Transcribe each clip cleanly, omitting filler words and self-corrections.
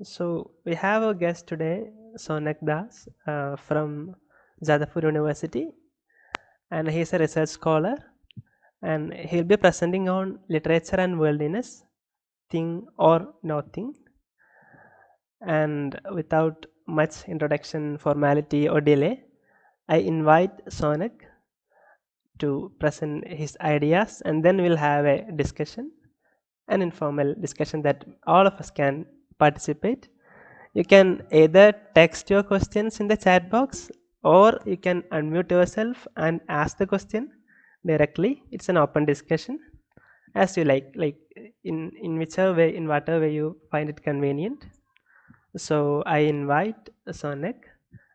So we have a guest today, Sounak Das from Jadavpur University, and he is a research scholar, and he'll be presenting on literature and worldliness, thing or nothing. And without much introduction, formality, or delay, I invite Sounak to present his ideas, and then we'll have a discussion, an informal discussion that all of us can participate. You can either text your questions in the chat box or you can unmute yourself and ask the question directly. It's an open discussion as you like in whichever way, in whatever way you find it convenient. So I invite Sonek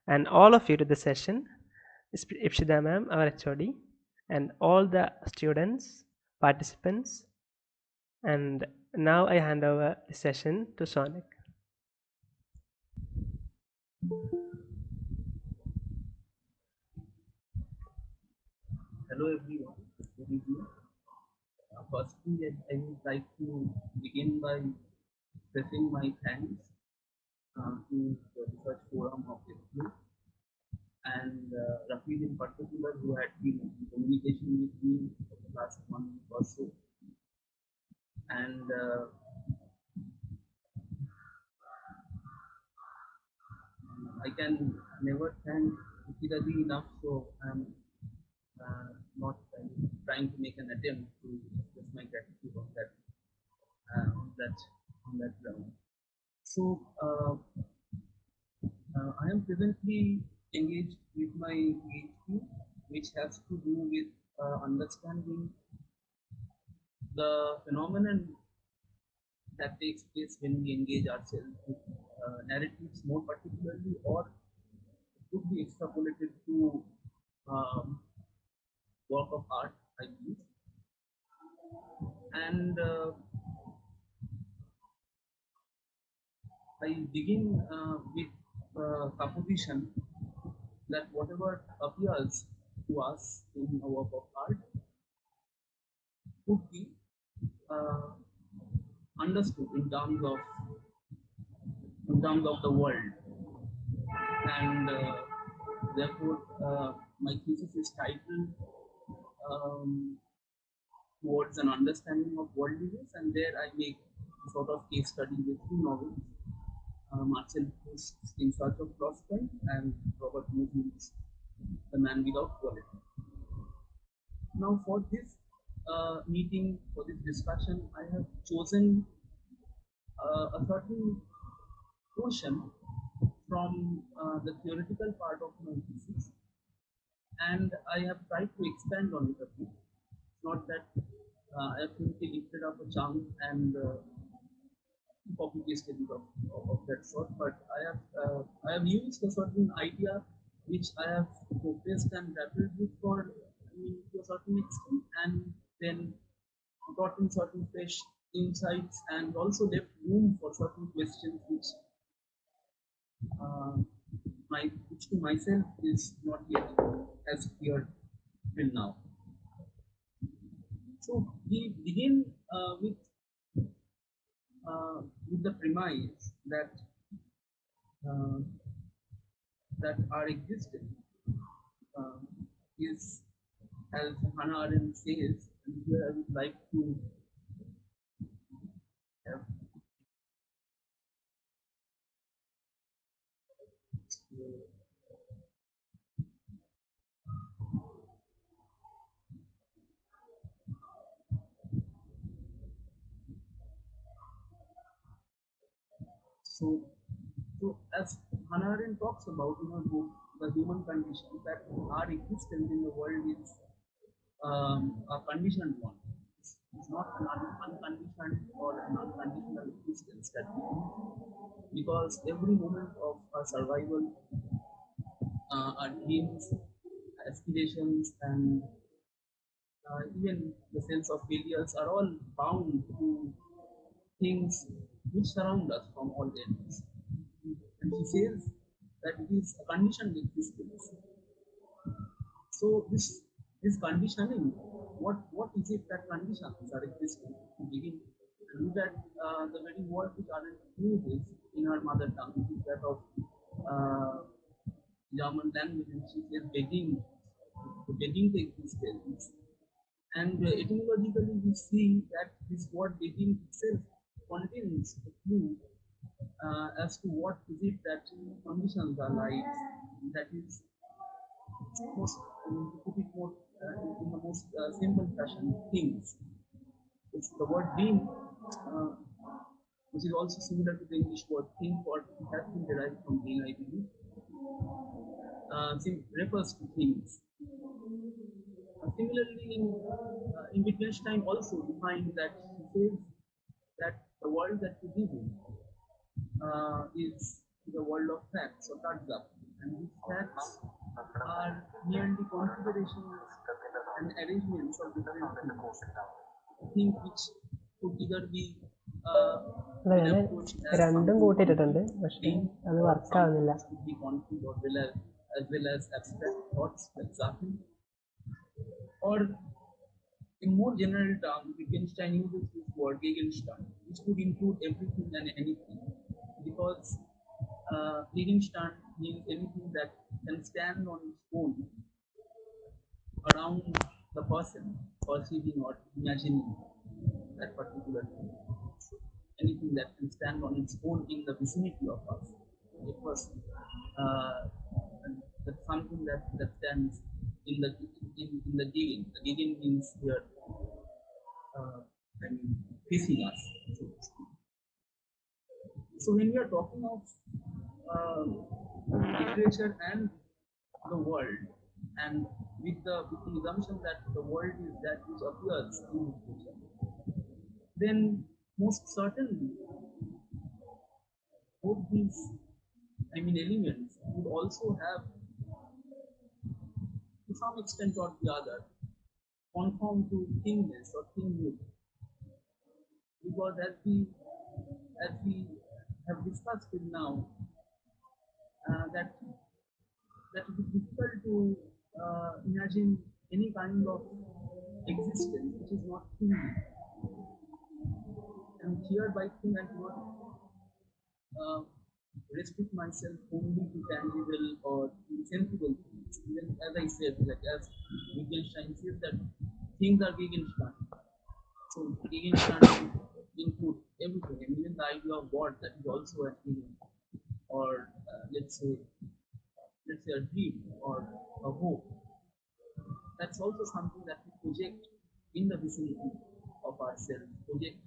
and all of you to the session, Ipshida ma'am, our HOD, and all the students, participants, and now I hand over the session to Sonek. Hello everyone, good evening. Firstly, I would like to begin by expressing my thanks to the Research Forum of ISRO and Rafid in particular, who had been in communication with me for the last month or so. And I can never thank Ukidadi enough, so I'm not trying to make an attempt to express my gratitude on that on that on that ground. So I am presently engaged with my PhD, which has to do with understanding the phenomenon that takes place when we engage ourselves with narratives more particularly, or it could be extrapolated to um, work of art, I believe. And I begin with supposition that whatever appears to us in a work of art could be uh, understood in terms of the world, and therefore my thesis is titled um, towards an understanding of worldliness, and there I make a sort of case study with two novels, Marcel Proust's In Search of Lost Time and Robert Musil's The Man Without Quality. Now, for this meeting, for this discussion, I have chosen a certain portion from the theoretical part of my thesis, and I have tried to expand on it a bit. Not that I have simply lifted up a chunk and copy pasted it of that sort, but I have used a certain idea which I have focused and grappled with for, I mean, to a certain extent, and then gotten certain fresh insights and also left room for certain questions uh, which to myself is not yet as clear till now. So we begin with the premise that uh, that our existence uh, is, as Hannah Arendt says, and here I would like to have so as Hannah Arendt talks about in her book, The Human Condition, that our existence in the world is a conditioned one. It's not an unconditioned or an unconditional existence that we live, because every moment of our survival, our dreams, aspirations, and even the sense of failures are all bound to things which surround us from all ends. And she says that it is a conditioned existence. So this conditioning, what is it that conditions are existing to begin? And look at the very word which Arendt uses in her mother tongue, which is that of uh, German language, and she says begging to existence. And etymologically, we see that this word begging itself contains a clue as to what is it that conditions our lives. That is most, to put it more in the most simple fashion, things. It's the word being, uh, which is also similar to the English word think, or it has been derived from being, I believe, refers to things. Similarly, in Wittgenstein also defines that he says that the world that we live in is the world of facts or Tatsak, and these facts are merely configurations and arrangements of different things which could either be അല്ല been ഞാൻ approached as രണ്ടും something കൂട്ടിയിട്ടിട്ടുണ്ട് concrete, പക്ഷെ being, അത് or something വർക്കാവുന്നില്ല. which could be concrete or well as abstract thoughts like Zafin. Or in more general terms, Wittgenstein uses this word Gegenstand, which could include everything and anything, because Gegenstand means anything that can stand on its own around the person perceiving or imagining that particular thing. Anything that can stand on its own in the vicinity of us, a person. And that's something that stands in the gegen. The gegen means here, I mean, facing us. So to speak. So when we are talking of literature and the world, and with the assumption that the world is that which appears in literature, then most certainly both these, I mean, elements would also have, to some extent or the other, conform to thingness or thinghood, because as we have discussed till now, that it is difficult to imagine any kind of existence which is not thingy. And here by thing I do not uh, restrict myself only to tangible or sensible things. Even as I said, like as Wittgenstein says that things are Gegenstand. So Gegenstand include everything, and even the idea of God, that is also a thing, or let's say a dream or a hope. That's also something that we project in the vicinity of ourselves, project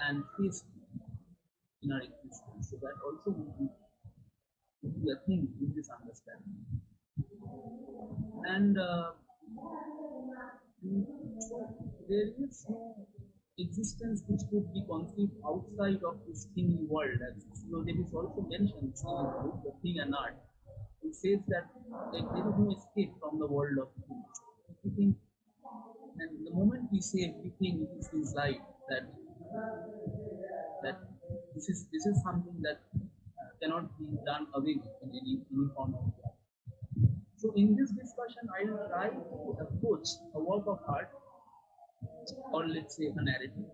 and face in our existence. So that also would be a thing in this understanding. And there is no existence which could be conceived outside of this thingy world. As there is also mentioned in the book, The Thing and Art. It says that there is no escape from the world of things. Everything, and the moment we say everything is inside, that this is something that cannot be done away with in any form of life. So in this discussion, I will try to approach a work of art, or let's say a narrative,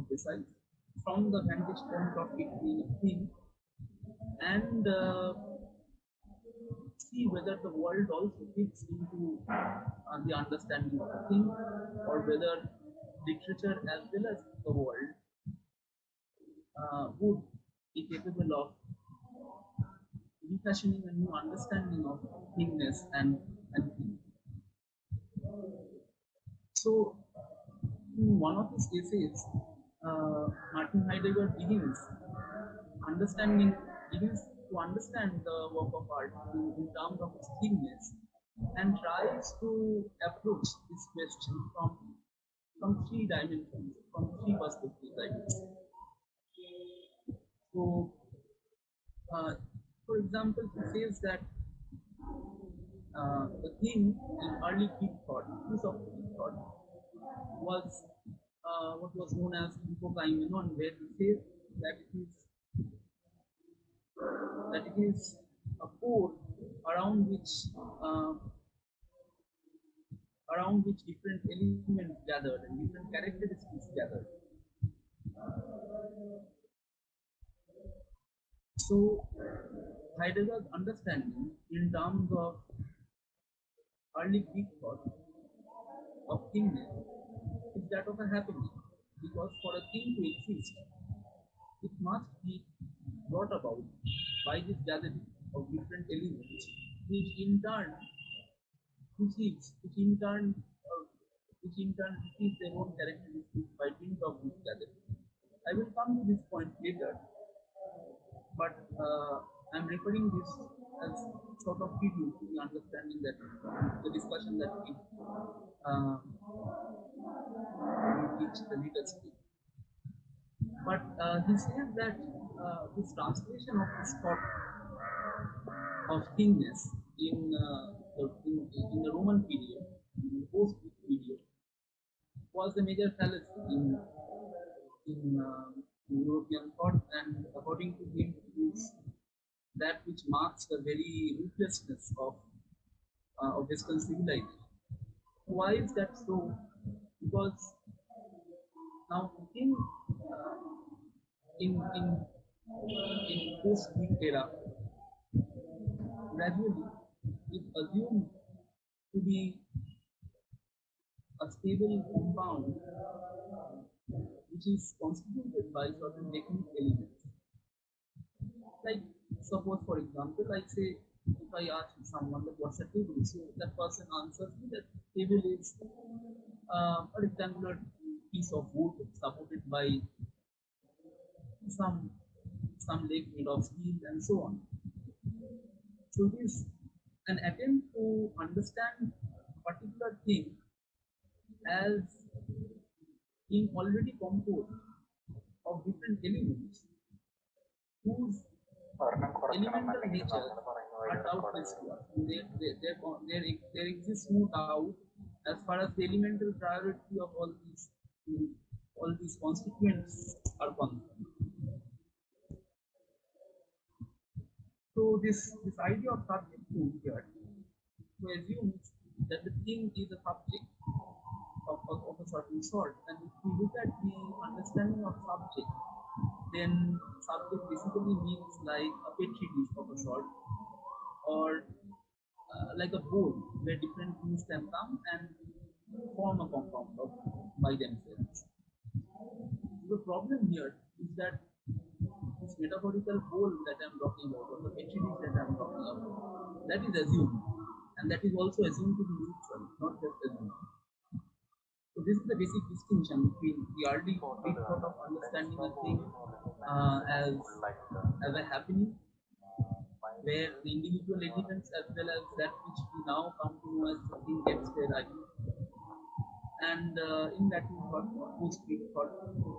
precise, from the vantage point of it being a thing, and see whether the world also fits into the understanding of the thing, or whether literature as well as the world would be capable of refashioning a new understanding of thingness and thing. So, in one of his essays, Martin Heidegger begins to understand the work of art in terms of its thingness, and tries to approach this question from three dimensions, from three perspectives, I would say. So, for example, he says that the thing in early Greek thought, use of Greek thought, was what was known as hypokaimenon, where he says that it is a core around uh, which different elements gathered and different characteristics gathered. So Heidegger's understanding in terms of early Greek thought of thingness is that of a happening, because for a thing to exist, it must be brought about by this gathering of different elements, which in turn receives, which in turn receives their own characteristics by dint of this gathering. I will come to this point later, but I'm referring this as sort of preview to the understanding that the discussion that we reached the later stage. But he says that this translation of this thought of thingness in the Roman period, in the post-Greek period, was a major fallacy in European thought, and according to him, it is that which marks the very ruthlessness of Western civilization. Why is that so? Because now in post-Greek era, gradually is assumed to be a stable compound which is constituted by certain technical elements. Like, suppose for example, like say, if I ask someone that what's a table, so that person answers me that table is a rectangular piece of wood supported by some some leg made of steel and so on. So it is an attempt to understand a particular thing as being already composed of different elements whose elemental natures are doubtless to us. There exists no doubt as far as the elemental priority of all these constituents are concerned. So this idea of subjecthood here assumes that the thing is a subject of a certain sort, and if we look at the understanding of subject, then subject basically means like a petri dish of a sort, or like a bowl where different things can come and form a compound by themselves. The problem here is that this metaphorical bowl that I'm talking about, or the petri dish that I'm talking about, that is assumed, and that is also assumed to be neutral, not just assumed. So this is the basic distinction between the early Greek thought of understanding a thing as a happening, where the individual elements as well as that which we now come to know as the thing gets their identity. And in that we got post-Greek thought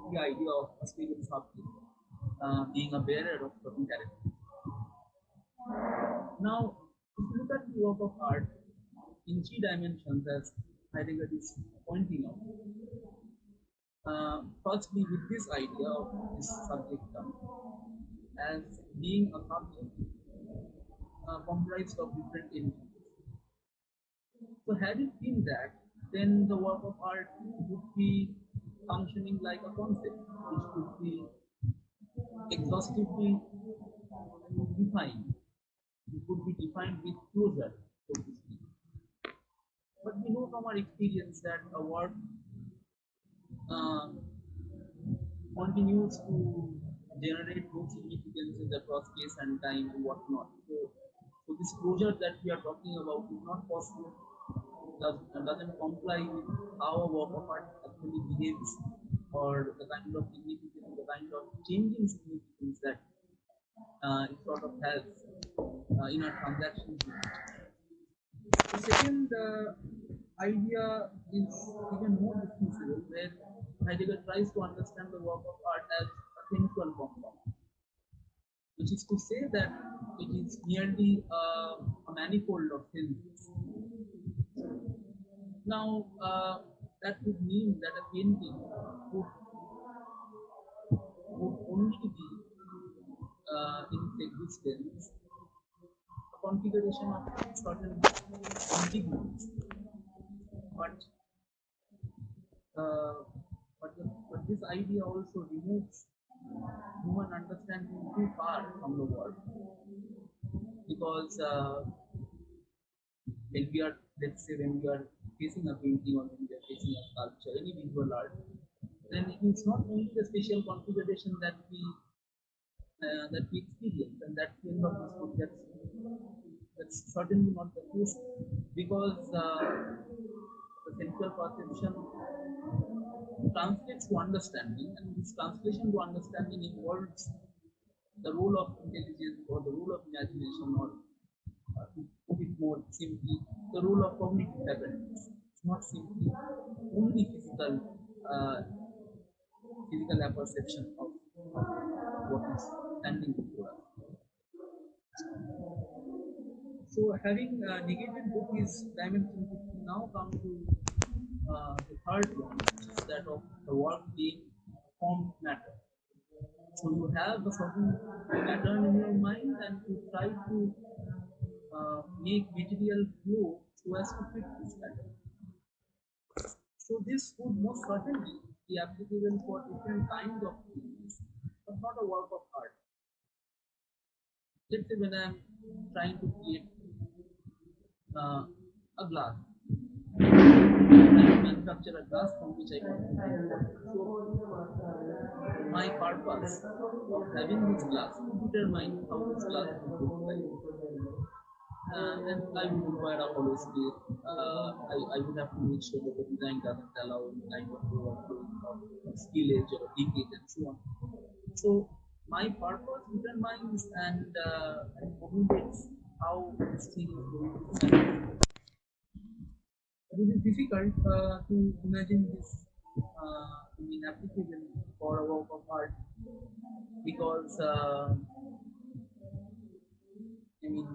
the idea of a stable subject being a bearer of certain characters. Now, if you look at the work of art in 3 dimensions, as Heidegger is pointing out, firstly with this idea of this subject term as being a subject comprised of different elements. So had it been that, then the work of art would be functioning like a concept, which could be exhaustively defined. It could be defined with closure, so to speak. But we know from our experience that a work continues to generate no significances across space and time and whatnot. So this closure that we are talking about is not possible. Doesn't comply with how a work of art actually behaves, or the kind of significance, the kind of changing significance that it sort of has in our transactions. The second idea is even more dismissible, where Heidegger tries to understand the work of art as a sensual compound, which is to say that it is merely a manifold of senses. Now, that would mean that a painting would only be in its existence a configuration of certain integers, but but this idea also removes human understanding too far from the world, because when we are, let's say, when we are facing a painting or when we are facing a sculpture, any visual art, then it is not only the spatial configuration that we experience, and that's the end of the story. That's certainly not the case, because the sensual perception translates to understanding, and this translation to understanding involves the role of intelligence or the role of imagination, or to put it more simply, the role of cognitive abilities. It's not simply only physical apperception of what is standing before us. So, having negated both these dimensions, we now come to the third one, which is that of the work being formed matter. So, you have a certain pattern in your mind, and you try to make material flow so as to fit this pattern. So, this would most certainly be applicable for different kinds of things, but not a work of art. Let's say when I'm trying to create a glass, I manufacture a glass from which I can create water. So my purpose of having this glass to determine how this glass will look like. And I would require a hollow space. I would have to make sure that the design doesn't allow any kind of overflowing of spillage or leakage and so on. So my purpose determines and formulates how this thing is going to happen. It is difficult to imagine this in application for a work of art, because I mean,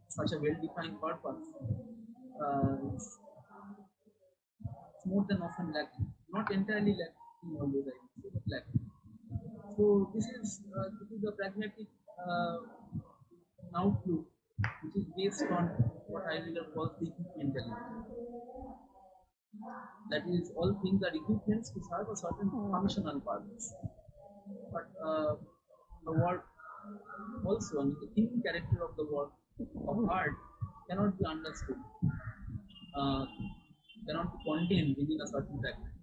such a well-defined purpose is more than often lacking. Not entirely lacking always, I would say, but lacking. So this is a pragmatic outlook, which is based on what Heidegger calls the equipmentalism. That is, all things are equipments to serve a certain functional purpose. But the work also, I mean, the thinking character of the work of art cannot be understood, uh, cannot be contained within a certain fragment.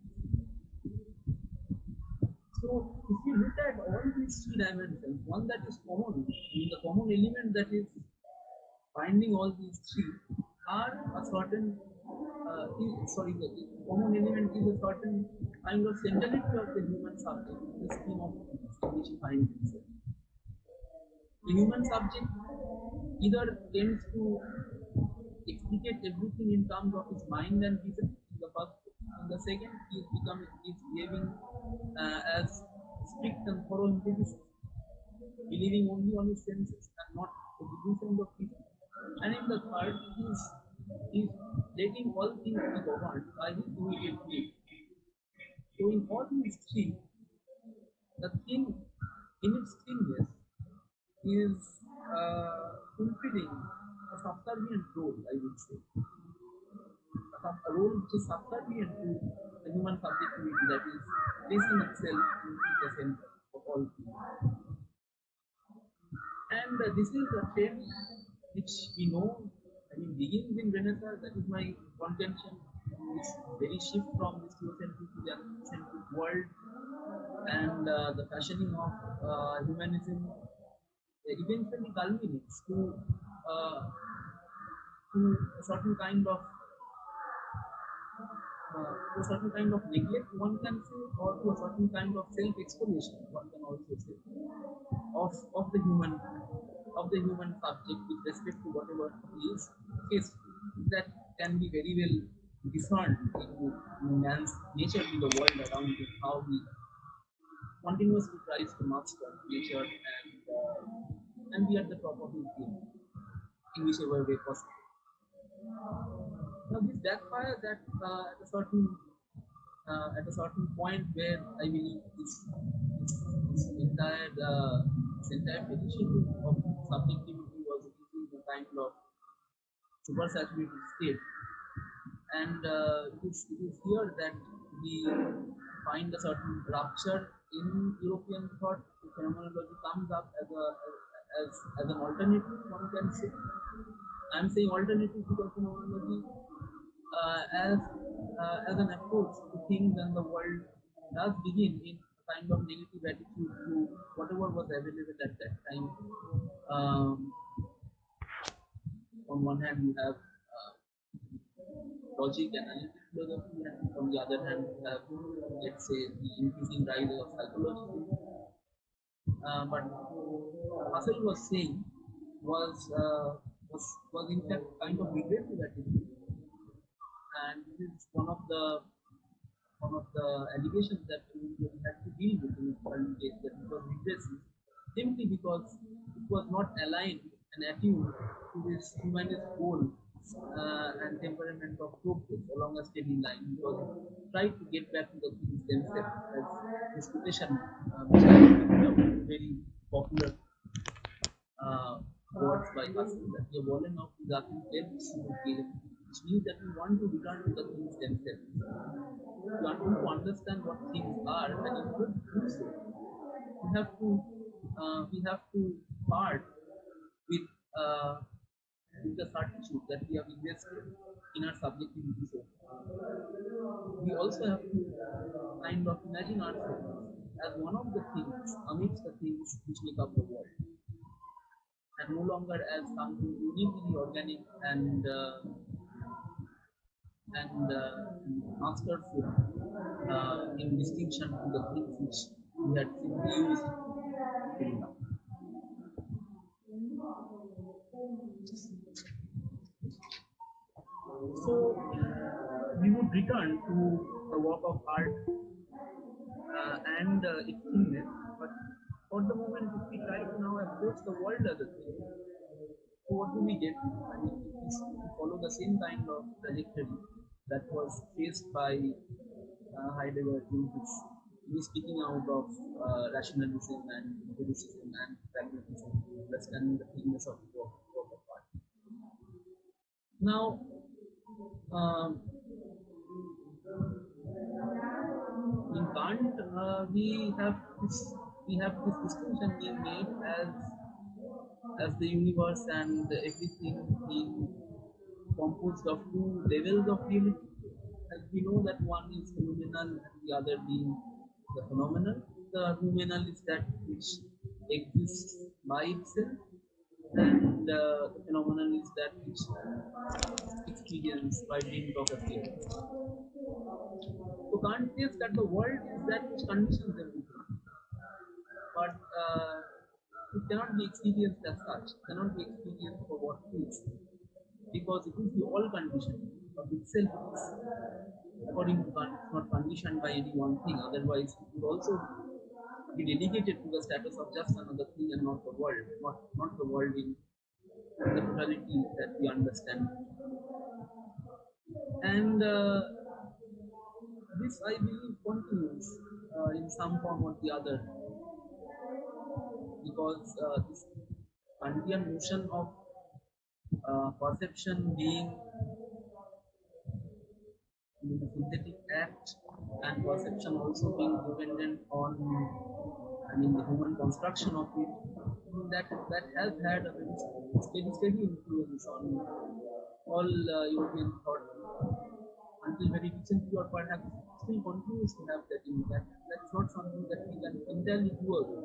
So, if you look at all these three dimensions, one that is common, I mean, the common element that is binding all these three are a certain, the common element is a certain kind of centrality of the human subject in the scheme of things in which he finds himself. The human subject either tends to explicate everything in terms of his mind and reason in the first place. In the second, he is behaving as strict and thorough empiricist, believing only on his senses and not the delusions of reason. And in the third, he is letting all things be governed by his immediate belief. So in all these three, the thing in its thingness is fulfilling a subservient role, I would say. A role which is subservient to the human subjectivity, that is placing itself in the center of all things. And this is a trend which we know, I mean, begins in Renaissance. That is my contention. This very shift from this theocentric to the anthropocentric world, and the fashioning of humanism eventually culminates uh, to a certain kind of to a certain kind of neglect, one can say, or to a certain kind of self-exploration, one can also say, of the human subject with respect to whatever he is faced with. That can be very well discerned in man's nature to the world around him, how he continuously tries to master nature and be at the top of his game in whichever way possible. Now, this backfires at a certain point where I believe this entire petition of subjectivity was reaching a kind of supersaturated state, and it is here that the find a certain rupture in European thought, phenomenology comes up as an alternative, one can say. I'm saying alternative because phenomenology as an approach to things and the world does begin in a kind of negative attitude to whatever was available at that time. Um, on one hand, you have logic and analytic philosophy, and on the other hand, you have, let's say, the increasing rise of psychology. But Husserl was saying was uh, was in fact kind of regressive attitude, and this is one of the allegations that we had to deal with in early days, that it was regressive simply because it was not aligned and attuned to this humanist goal and temperament of progress along a steady line. It was tried to get back to the things themselves, as this quotation, which I have very popular words by Husserl, that we have fallen off the selbst zurückgehen, which means that we want to return to the things themselves. You want to understand what things are, and in order to do so, we have to part with with the certitude that we have invested in our subjectivity. So we also have to kind of imagine ourselves as one of the things amidst the things which make up the world, and no longer as something uniquely organic and masterful in distinction to the things which we had simply used till now. So we would return to the work of art and its thinness, but for the moment, if we try to now approach the world as a thing, so what do we get? I mean, if we follow the same kind of trajectory that was faced by Heidegger in his speaking out of rationalism and empiricism and pragmatism, understanding the thinness of the work of art. Now, um, in Kant, we have this distinction being made as the universe and everything being composed of two levels of reality. As we know that one is phenomenal and the other being the phenomenal. The phenomenal is that which exists by itself, and the phenomenal is that which experience by dint of experience. So Kant says that the world is that which conditions everything, but it cannot be experienced as such, cannot be experienced for what it is, because it is the all conditioning of itself. It is, according to Kant, not conditioned by any one thing, otherwise it would also be delegated to the status of just another thing and not the world, not the world in the totality that we understand. And this, I believe, continues in some form or the other, because this Kantian notion of perception being a synthetic act and perception also being dependent on, I mean, the human construction of it, I mean, that has had a very steady influence on all European thought until very recently, or perhaps still continues to have that impact. That's not something that we can entirely do away.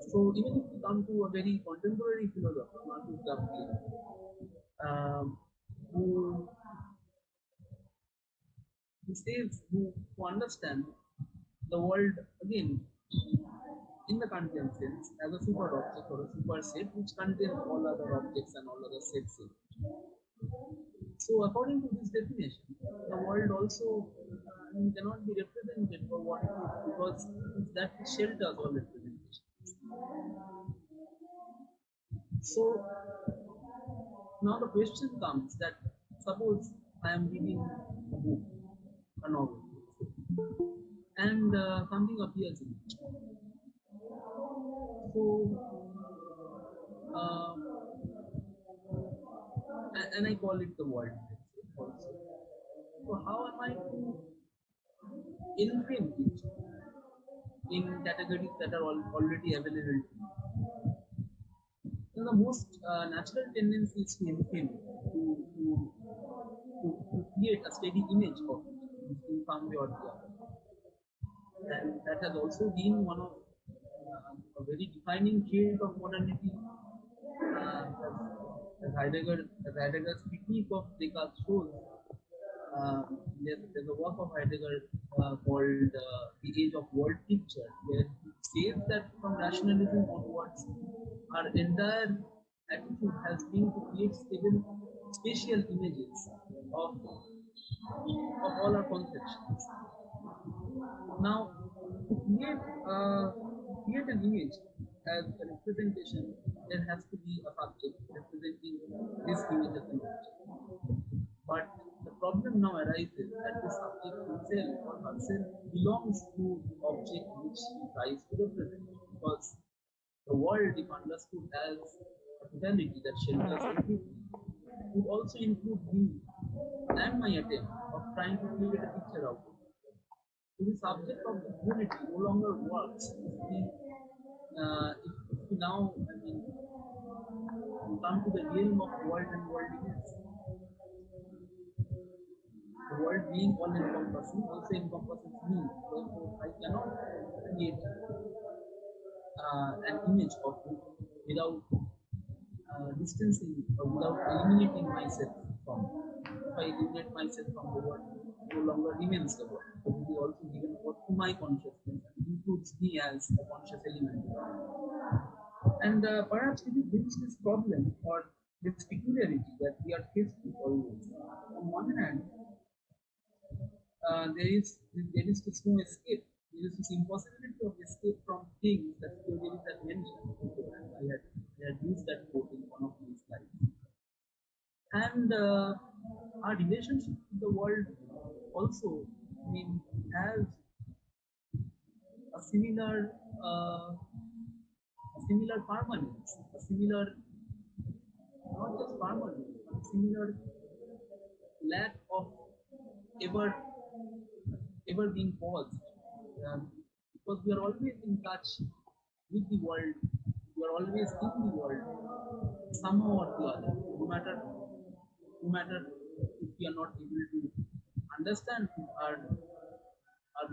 So even if we come to a very contemporary philosopher, Marcus Garvey, um, who who understand the world again in the Kantian sense as a super object or a super set which contains all other objects and all other sets in it. So according to this definition, the world also cannot be represented for what it is, because it is that which shelters all representation. So now the question comes that suppose I am reading a book, a novel, and something appears in it. So, uh, and I call it the world also. So how am I to enframe it in categories that are already available. So the most natural tendency is to enframe it, to create a steady image of it in some way or the other. And that has also been one of a very defining trait of modernity. Heidegger's critique of Descartes shows, there's a work of Heidegger called The Age of World Picture, where he says that from rationalism onwards, our entire attitude has been to create stable spatial images of all our conceptions. Now, to create an image as a representation, there has to be a subject representing this image as an object. But the problem now arises that the subject himself or herself belongs to the object which he tries to represent. Because the world, if understood as a totality that shelters everything, would also include me and my attempt of trying to create a picture out of it. So the subject of the unity no longer works if we now, come to the realm of world and worldliness. The world being all encompassing also encompasses me. Therefore, I cannot create an image of it without distancing or without eliminating myself from it. If I eliminate myself from the world, no longer remains the world. But it is also given forth to my consciousness and includes me as a conscious element. And perhaps it is this problem or this peculiarity that we are faced with always. On one hand, there is this no escape. There is this impossibility of escape from things that theories had mentioned before. And I had used that quote in one of my slides. And our relationship with the world also, has a uh, similar permanence, a similar not just permanence, but a similar lack of ever ever being paused. Because we are always in touch with the world, we are always in the world somehow or the other, no matter if we are not able to understand our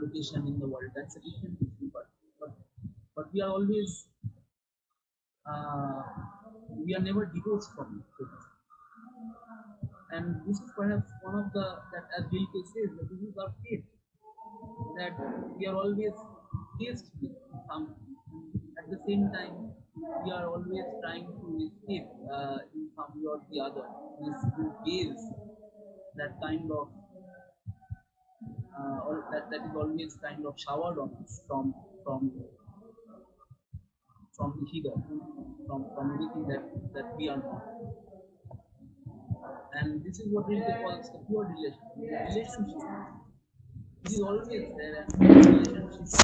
location in the world, that's a different issue. But we are always uh, we are never divorced from it. So to say. And this is perhaps one of the that as Rilke says that this is our fate, that we are always faced with something. At the same time, we are always trying to escape in some way or the other. This gaze, that kind of, or that is always kind of showered on us from from the hither, from anything that we are not. And this is what Rilke calls the pure relationship. The relationship is always there, and the relationship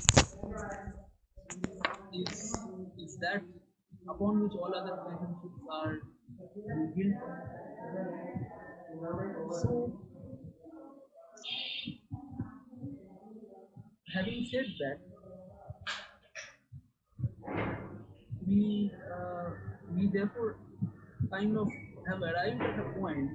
is is that upon which all other relationships are built on. So, having said that, we we therefore kind of have arrived at a point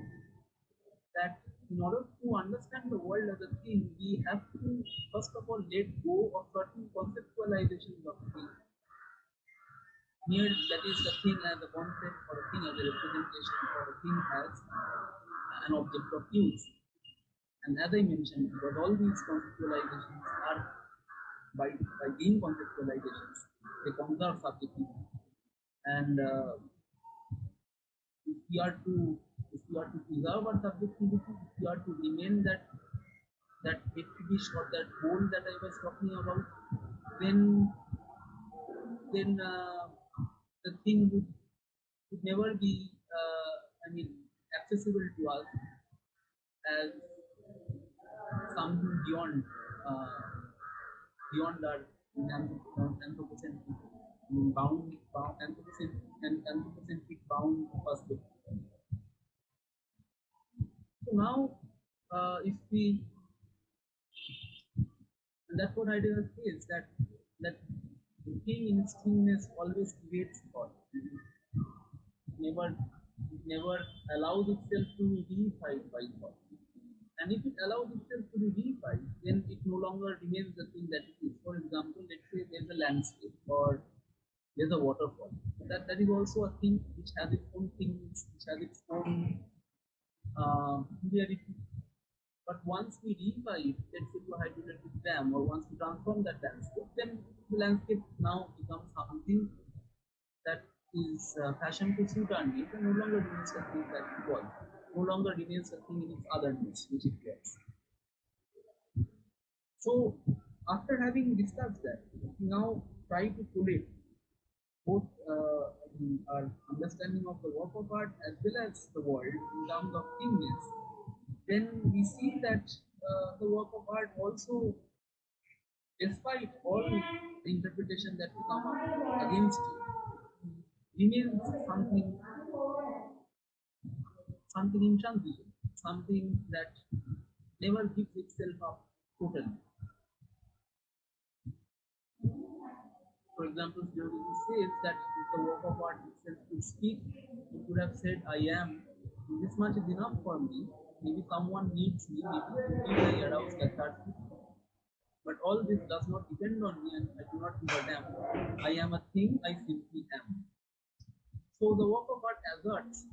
that in order to understand the world as a thing, we have to first of all let go of certain conceptualizations of things. Here, that is the thing as a concept, or a thing as a representation, or a thing as an object of use. And as I mentioned, because all these conceptualizations are, by being conceptualizations, they conserve subjectivity. And if we are to preserve our subjectivity, if we are to remain that petri dish or that bowl that I was talking about, then the thing would never be accessible to us as something uh, beyond our anthropocentric anthropocentric bound perspective. So now, if we And that's what Heidegger says, that the thing in its thingness always creates thought. Never it never allows itself to be reified by thought. And if it allows itself to be reified, then it no longer remains the thing that it is. For example, let's say there's a landscape or there's a waterfall. That is also a thing which has its own things, which has its own peculiarity. But once we revive, let's say to a hydroelectric dam, or once we transform that landscape, then the landscape now becomes something that is fashioned to suit our needs and no longer remains a thing that it was, no longer remains a thing in its otherness which it was. So, after having discussed that, we now try to collate both our understanding of the work of art as well as the world in terms of thingness. Then we see that the work of art also, despite all the interpretation that will come up against it, remains something intransigent, something that never gives itself up totally. For example, Theodosius says that if the work of art itself could speak, it would have said, I am, this much is enough for me. Maybe someone needs me, maybe I arouse catharsis. But all this does not depend on me, and I do not give a damn. I am a thing, I simply am. So the work of art asserts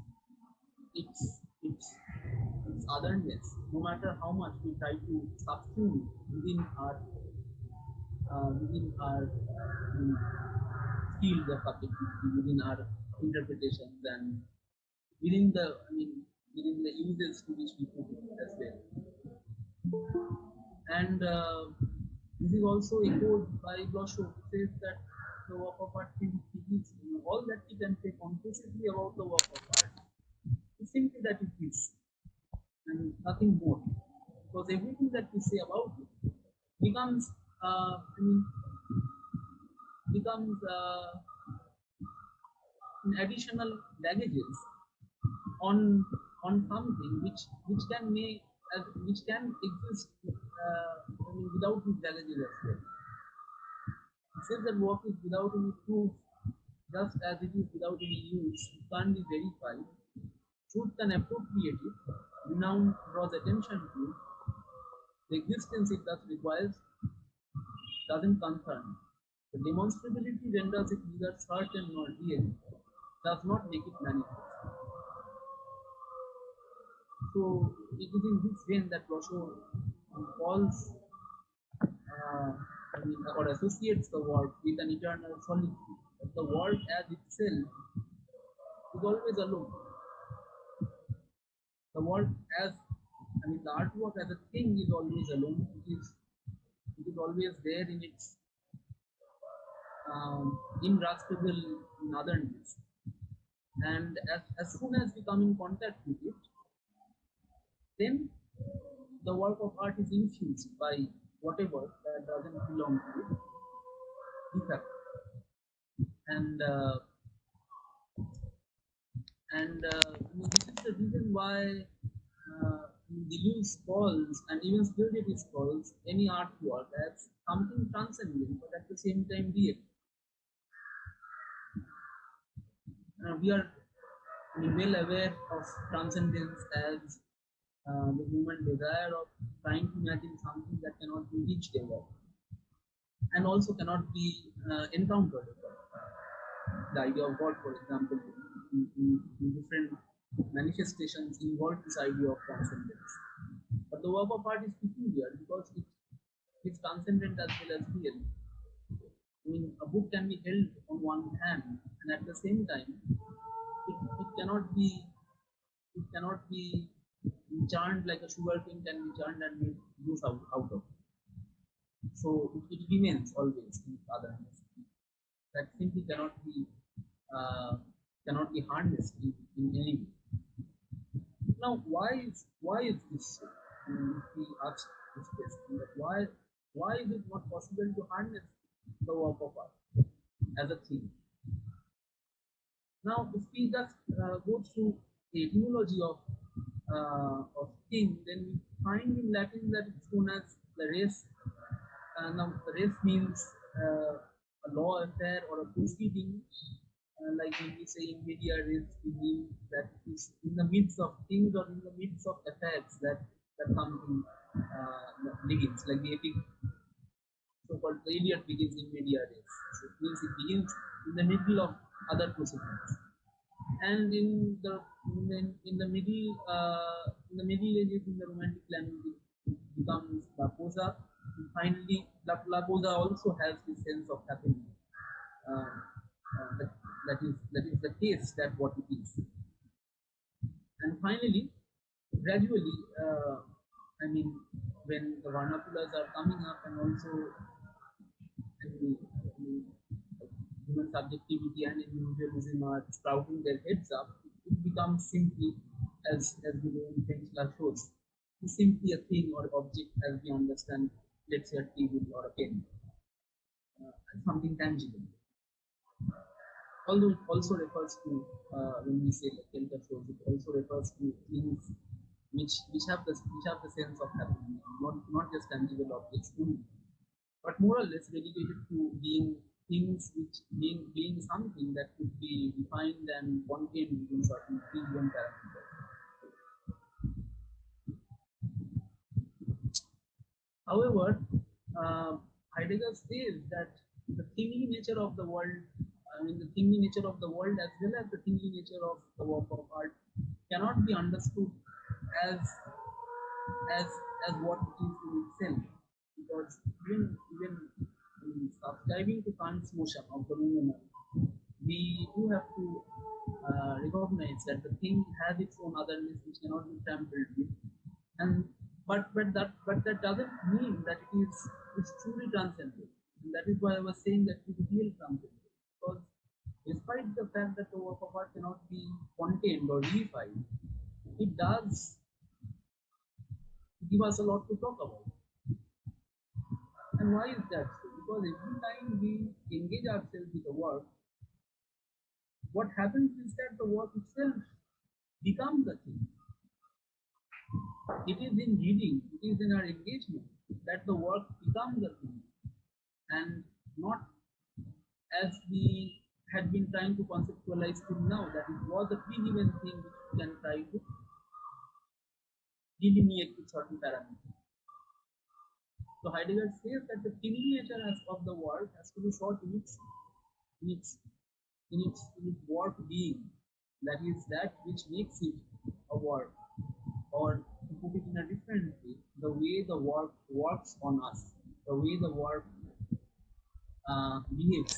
its otherness, no matter how much we try to subsume within our field of subjectivity, within our interpretations, and within the within the uses to which we put it as well. And this is also echoed by Blosho, who says that the work of art is all that we can say conclusively about the work of art is simply that it is, and nothing more. Because everything that we say about it becomes, becomes additional baggages on something which can make which can exist without these baggages as well. It says that work is without any proof, just as it is without any use. It can't be verified. Truth can appropriate it. Renown draws attention to it. The existence it thus requires doesn't concern. The demonstrability renders it neither certain nor real, does not make it manifest. So it is in this vein that Blosho calls or associates the work with an eternal solitude. But the work as itself is always alone. The work as the artwork as a thing is always alone. It is always there in its ingraspable otherness. And as soon as we come in contact with it, then the work of art is infused by whatever that doesn't belong to it, de facto. This is the reason why Deleuze calls, and even Theodosius calls, any artwork as something transcendent, but at the same time real. We are well aware of transcendence as the human desire of trying to imagine something that cannot be reached ever, and also cannot be encountered ever. The idea of God, for example, in different manifestations involve this idea of transcendence. But the work of art is peculiar because it's transcendent as well as real. A book can be held on one hand, and at the same time, it cannot be churned like a sugar cane can be churned and made juice out of. So it remains always in otherness. That simply cannot be harnessed in any way. Now, why is this so? If we ask this question, that why is it not possible to harness the work of art as a thing? Now, if we just go through the etymology of thing, then we find in Latin that it's known as the res Now, res means a law affair or a proceeding. Like when we say in media res, we mean that is in the midst of things or in the midst of affairs that something begins, like the epic so-called Iliad begins in media res. So it means it begins in the middle of other proceedings. And in the middle ages, in the romantic language, it becomes la posa. And finally, la posa also has this sense of happening. Uh, that is the case that what it is. And finally, gradually, I mean, when the vernaculars are coming up, and also human subjectivity and individualism are sprouting their heads up, it becomes simply, as the name French shows, it's simply a thing or object as we understand, let's say a table or a pen, something tangible. Although it also refers to, when we say like Kelka shows, it also refers to things which have the sense of happening, not just tangible objects only, but more or less dedicated to being things which being something that could be defined and contained within certain given parameters. However, Heidegger says that the thingy nature of the world, the thingy nature of the world as well as the thingy nature of the work of art cannot be understood as as as what it is in itself, because even subscribing to Kant's notion of the movement, we do have to recognize that the thing has its own otherness which cannot be tampered with, and but that doesn't mean that it's truly transcendent. And that is why I was saying that it is real transcendent, because despite the fact that the work of art cannot be contained or reified, it does give us a lot to talk about. And why is that so? Because every time we engage ourselves with the work, what happens is that the work itself becomes a thing. It is in reading, it is in our engagement that the work becomes a thing, and not as we had been trying to conceptualize till now, that it was a pre-given thing which we can try to delineate with certain parameters. So Heidegger says that the thingy nature of the work has to be sought in its in its work being. That is that which makes it a work, or to put it in a different way, the way the work works on us, the way the work behaves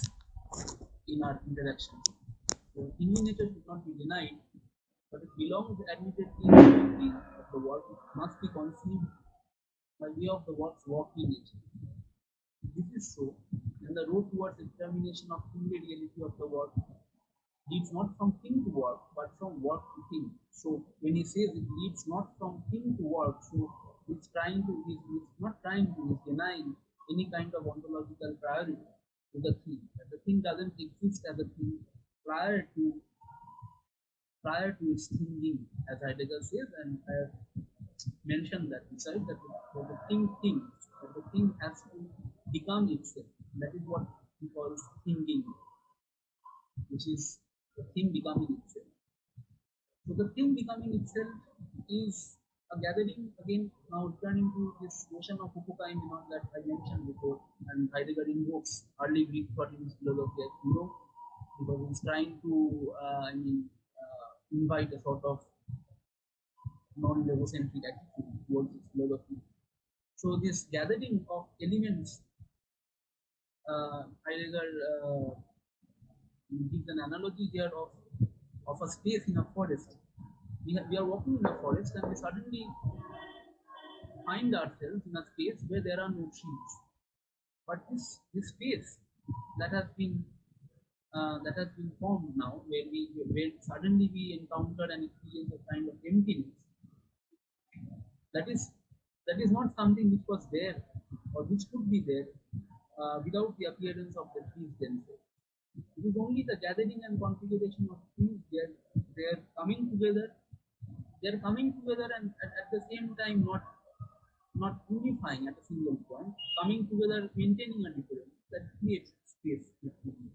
in our interaction. So human nature should not be denied, but it belongs admittedly to the being of the work. It must be conceived by way of the work's working nature. This is so, and the road towards examination of the reality of the work leads not from thing to work, but from work to thing. So when he says it leads not from thing to work, so he's not trying to, he's denying any kind of ontological priority to the thing. That the thing doesn't exist as a thing prior to its thinking, as Heidegger says, and I have mentioned that beside that the thing thinks, that the thing has to become itself. That is what he calls thinking, which is the thing becoming itself. So the thing becoming itself is a gathering, again, now returning to this notion of Hukukaiminon that I mentioned before, and Heidegger invokes early Greek thought in his philosophy as hero, because he's trying to, invite a sort of non-logocentric attitude towards his philosophy. So this gathering of elements, Heidegger gives an analogy here of a space in a forest. We are walking in a forest and we suddenly find ourselves in a space where there are no trees. But this space that has been formed now, where suddenly we encounter and experience a kind of emptiness. That is not something which was there or which could be there without the appearance of the trees themselves. It is only the gathering and configuration of trees. They're coming together. They're coming together, and at the same time not not unifying at a single point, coming together, maintaining a difference that creates space between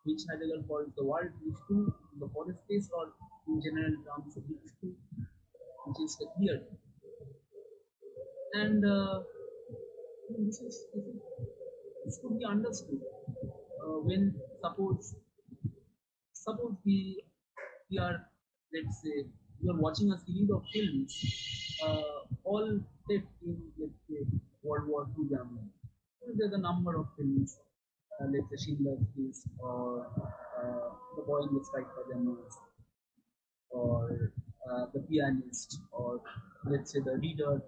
which Heidegger calls the world is two, the forest space, or in general terms, it is two, which is the clear. And this could be understood when suppose we are, let's say, we are watching a series of films, all set in, let's say, World War II Germany. So there's a number of films, let's say Schindler's List, or The Boy in the Striped Pajamas, or The Pianist, or let's say The Reader,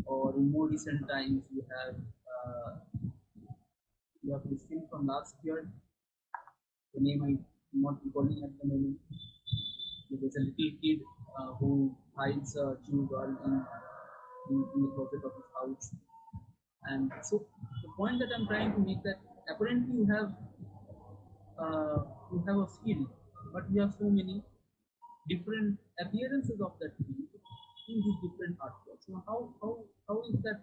or in more recent times you have this film from last year. The name I'm not recalling at the moment. There's a little kid who hides a Jew girl in the closet of his house. And so the point that I'm trying to make, that apparently you have a field, but you have so many different appearances of that field in these different artworks. So how is that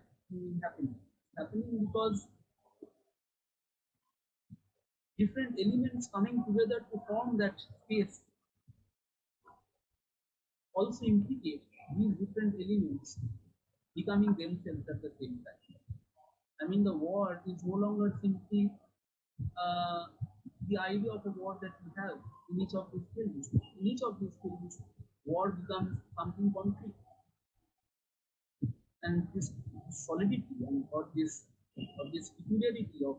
happening? Happening because different elements coming together to form that space also implicate these different elements becoming themselves at the same time. I mean, the war is no longer simply uh, the idea of a war that we have in each of these films. In each of these films, war becomes something concrete, and this solidity and or this peculiarity of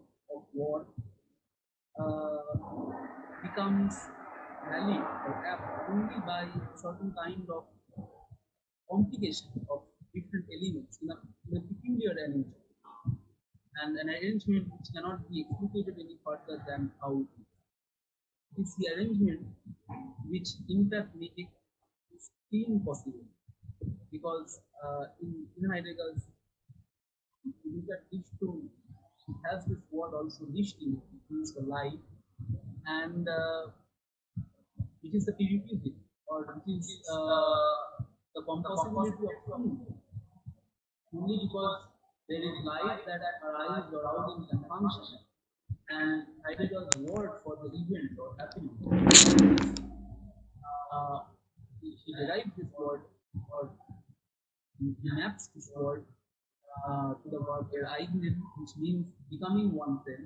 war becomes valid or apt only by certain kind of complication of different elements in a peculiar arrangement, and an arrangement which cannot be explicated any further than how it is the arrangement which in fact make it seen possible. Because in Heidegger's, if you look at each tone, it has this word also lished in it. It means the light, and which is the PVP, or which is the composability of things. Only because there is light that arises or arousing can function. And Heidegger's word for the event or happening, uh, he derives this word, or he maps this word to the word ereignen, which means becoming oneself,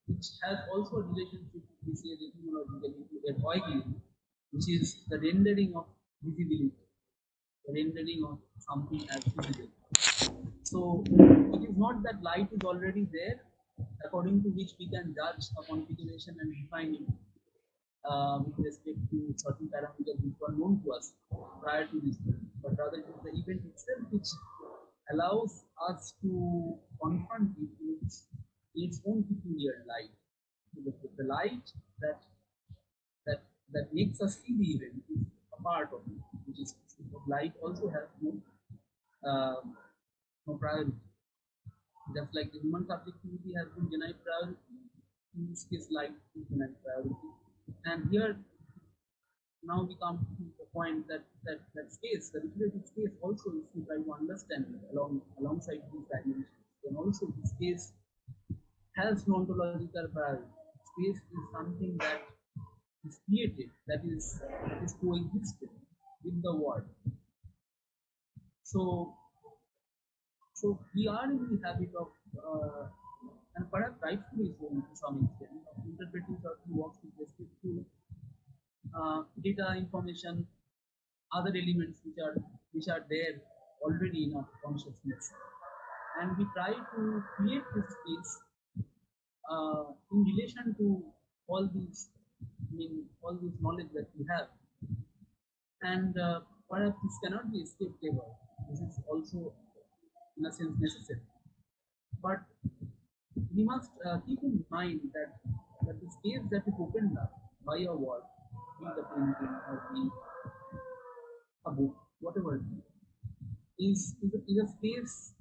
which has also a relationship, we say, etymologically, to ereignen, which is the rendering of visibility, the rendering of something as visible. So it is not that light is already there, according to which we can judge a configuration and define it with respect to certain parameters which were known to us prior to this event, but rather it is the event itself which allows us to confront it in its own peculiar light. So the light that that that makes us see the event is a part of it, which is light also has uh, no priority. Just like the human subjectivity has been denied priority, in this case, light is denied priority. And here now we come to the point that space, the literative space, also, if you try to understand it alongside these dimensions, then also the space has no ontological priority. Space is something that is created, that is coexistent with the world. So so we are in the habit of, and perhaps rightfully so to some extent, of interpreting certain works with respect to data, information, other elements which are there already in our consciousness, and we try to create this space in relation to all these, I mean, all this knowledge that we have, and perhaps this cannot be escaped ever. This is also, in a sense, necessary. But we must keep in mind that the space that is opened up by a work, be it a painting or be a book, whatever it is a space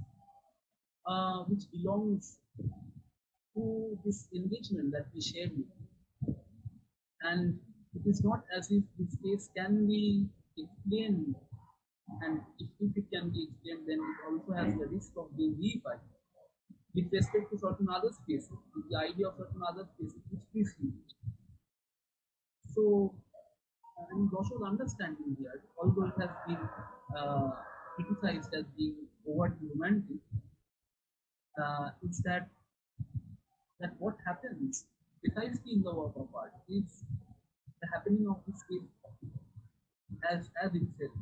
which belongs to this engagement that we share with you. And it is not as if this space can be explained and if it can be explained, then it also has the risk of being reified with respect to certain other spaces, with the idea of certain other spaces which precede. So, in Gosho's understanding here, although it has been uh, criticized as being overtly romantic, is that what happens precisely in the work of art is the happening of this space as itself.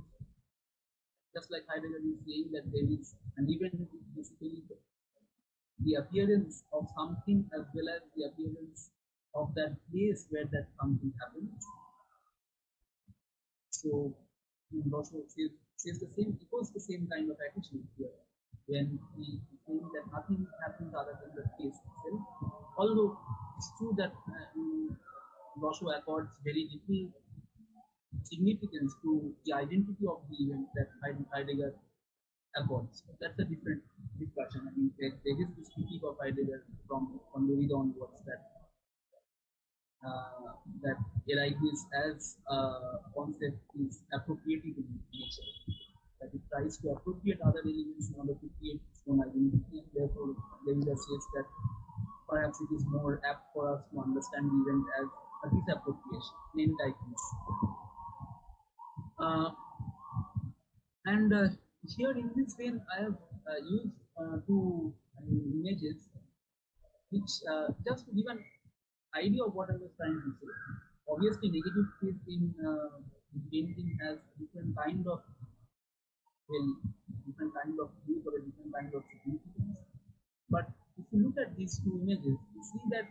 Just like Heidegger is saying that there is an event which is basically the appearance of something as well as the appearance of that place where that something happens. So also says the same, echoes the same kind of attitude here when he saying that nothing happens other than the place itself. Although it's true that Gosho accords very little significance to the identity of the event that Heidegger accords. But that's a different discussion. I mean, there is this critique of Heidegger from Derrida onwards that Elitis as a concept is appropriative in nature, that it tries to appropriate other elements in order to create its own identity, and therefore Derrida says that perhaps it is more apt for us to understand the event as a disappropriation, an entitlement. Uh, and here in this vein, I have used two images which just to give an idea of what I was trying to say. Obviously, negative space in painting has different kind of well, different kind of views or a different kind of significance. But if you look at these two images, you see that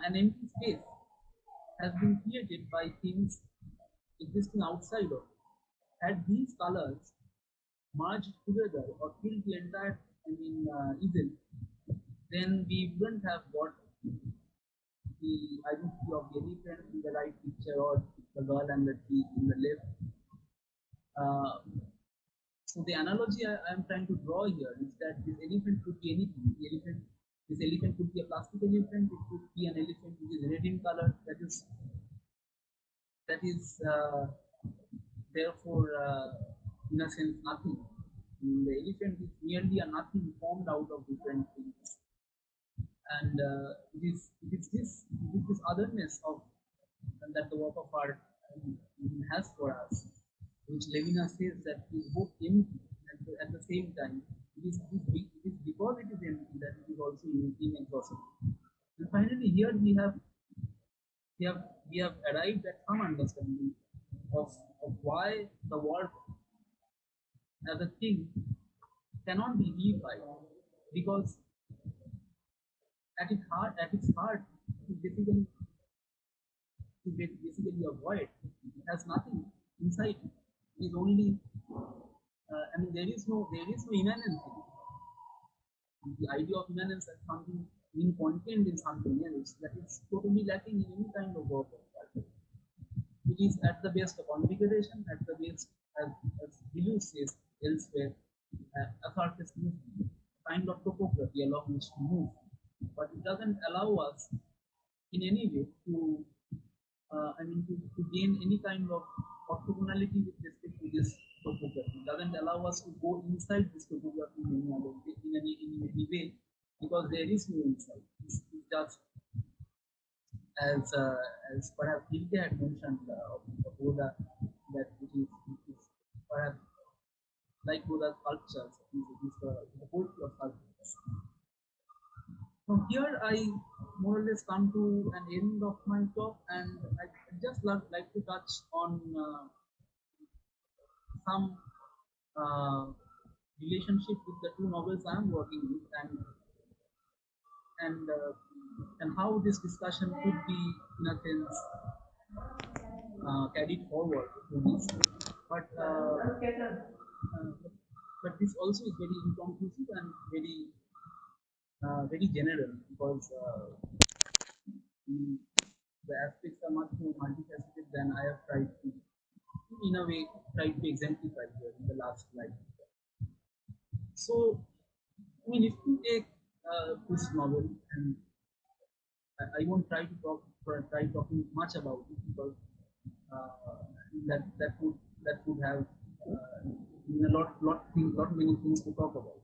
an empty space has been created by things existing outside of it. Had these colors merged together or filled the entire, easel, then we wouldn't have got the identity of the elephant in the right picture or the girl and the tree in the left. Uh, so the analogy I am trying to draw here is that this elephant could be anything. This elephant could be a plastic elephant. It could be an elephant which is red in color. That is therefore in a sense nothing. The elephant is merely a nothing formed out of different things, and it is this otherness of that the work of art has for us, which Levinas says that is both empty and at the same time it is because it is empty that it is also inexhaustible. And finally, here we have we have arrived at some understanding of why the work as a thing cannot be reified, because at its heart, it is basically a void. It has nothing inside it. It is only, there is no immanence in it. The idea of immanence as something being contained in something else, that is totally lacking in any kind of work of art. It is at the best a configuration, at the best, as Deleuze says elsewhere, a surface movement, a kind of topography along which to move. But it doesn't allow us in any way to gain any kind of orthogonality with respect to this topography. It doesn't allow us to go inside this topography in any other way, in any way, because there is no inside. It's just as perhaps Hilke had mentioned of Buddha, that it is perhaps like Buddha's sculptures, it is the poetry of sculptures. From here, I more or less come to an end of my talk, and I just like to touch on some uh, relationship with the two novels I am working with, and how this discussion could be, in a sense, carried forward to this. But but this also is very inconclusive and very general, because mm, the aspects are much more multifaceted than I have tried to, in a way, try to exemplify here in the last slide. So, if you take this novel, and I won't try talking much about it, because uh, that would have lot many things to talk about.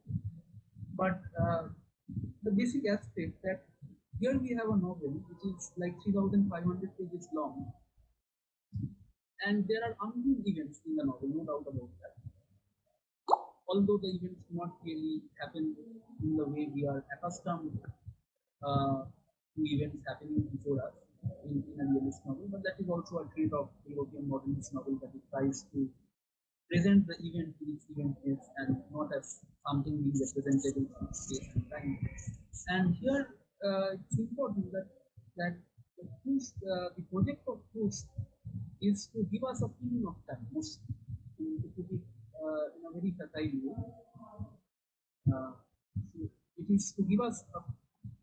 But the basic aspect that here we have a novel which is like 3,500 pages long, and there are unknown events in the novel, no doubt about that. Although the events do not really happen in the way we are accustomed to events happening before us in a realist novel, but that is also a trait of European modernist novel, that it tries to present the event to its event is and not as something being representable in space and time. And here it's important that the project of Proust is to give us a feeling of time, mostly, to put it in a very fertile way. Uh, so it is to give us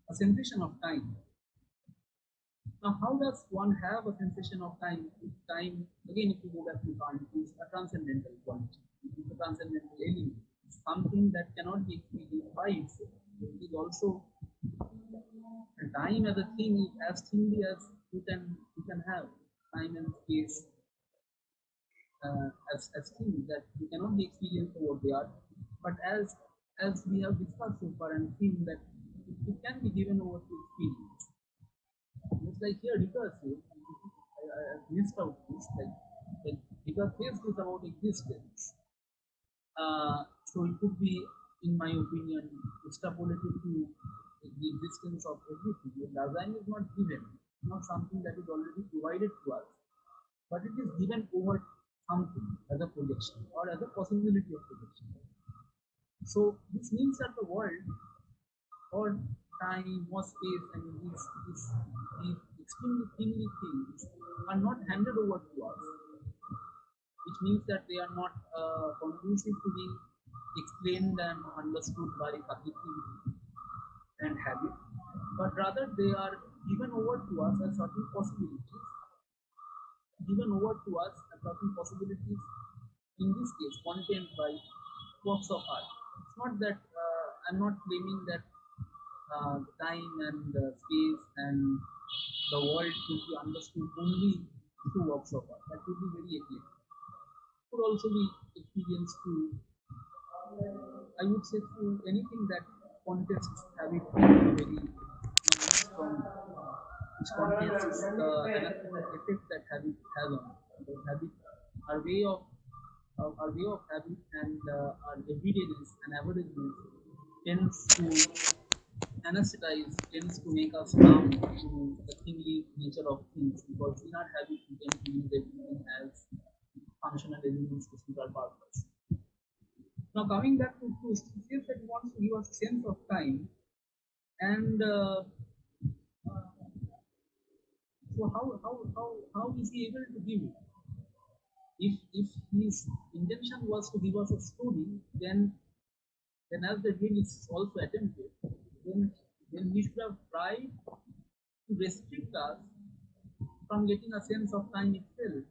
a sensation of time. Now, how does one have a sensation of time? If time, again, if you go back to Kant, is a transcendental quality. It is a transcendental element, something that cannot be experienced by itself. It is also time as a thing, as thinly as you can have time and space as things that you cannot be experienced for what they are. But as we have discussed so far and seen that it can be given over to experience. It's like here Rita says, I missed out this, like Rita says is about existence. So it could be, in my opinion, extrapolated to the existence of everything. The design is not given, not something that is already provided to us, but it is given over something as a projection or as a possibility of projection. So this means that the world or time or space and these extremely thinly things are not handed over to us, which means that they are not conducive to being explained and understood by subjectivity and habit, but rather they are given over to us as certain possibilities, given over to us as certain possibilities, in this case, content by works of art. It's not that I'm not claiming that time and space and the world should be understood only through works of art. That would be very eclectic. Could also be experienced through, I would say, through anything that contests habit in a very strong, which contests the effect that habit has on it. The habit, our way of habit and our everydayness and averageness tends to anesthetize, tends to make us numb to the thingly nature of things, because in our habit we tend to use everything as functional elements to suit our purpose. Now, coming back to Proust, he says that he wants to give us a sense of time, and so how is he able to give it? If his intention was to give us a story, then as the game is also attempted, then he should have tried to restrict us from getting a sense of time itself,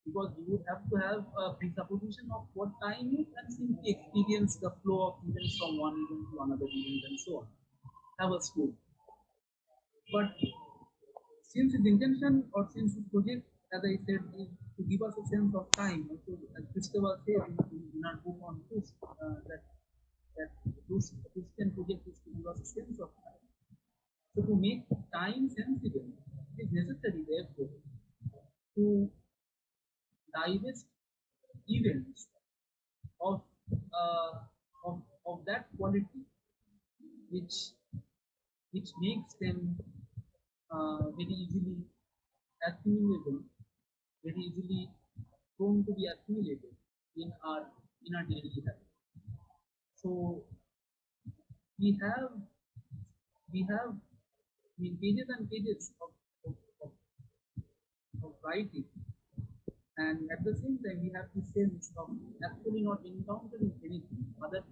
because you would have to have a presupposition of what time is and simply experience the flow of events from one event to another event and so on. Have a story. But since his intention or since his project, as I said, is to give us a sense of time, also, as Christopher said in our book on Proust, that Christian project is to give us a sense of time. So to make time sensible, it is necessary, therefore, to divest events of uh, of that quality which makes them very easily assimilable, very easily prone to be assimilated in our daily habit. So we have we have pages and pages of, of writing, and at the same time we have this sense of actually not encountering anything uh, other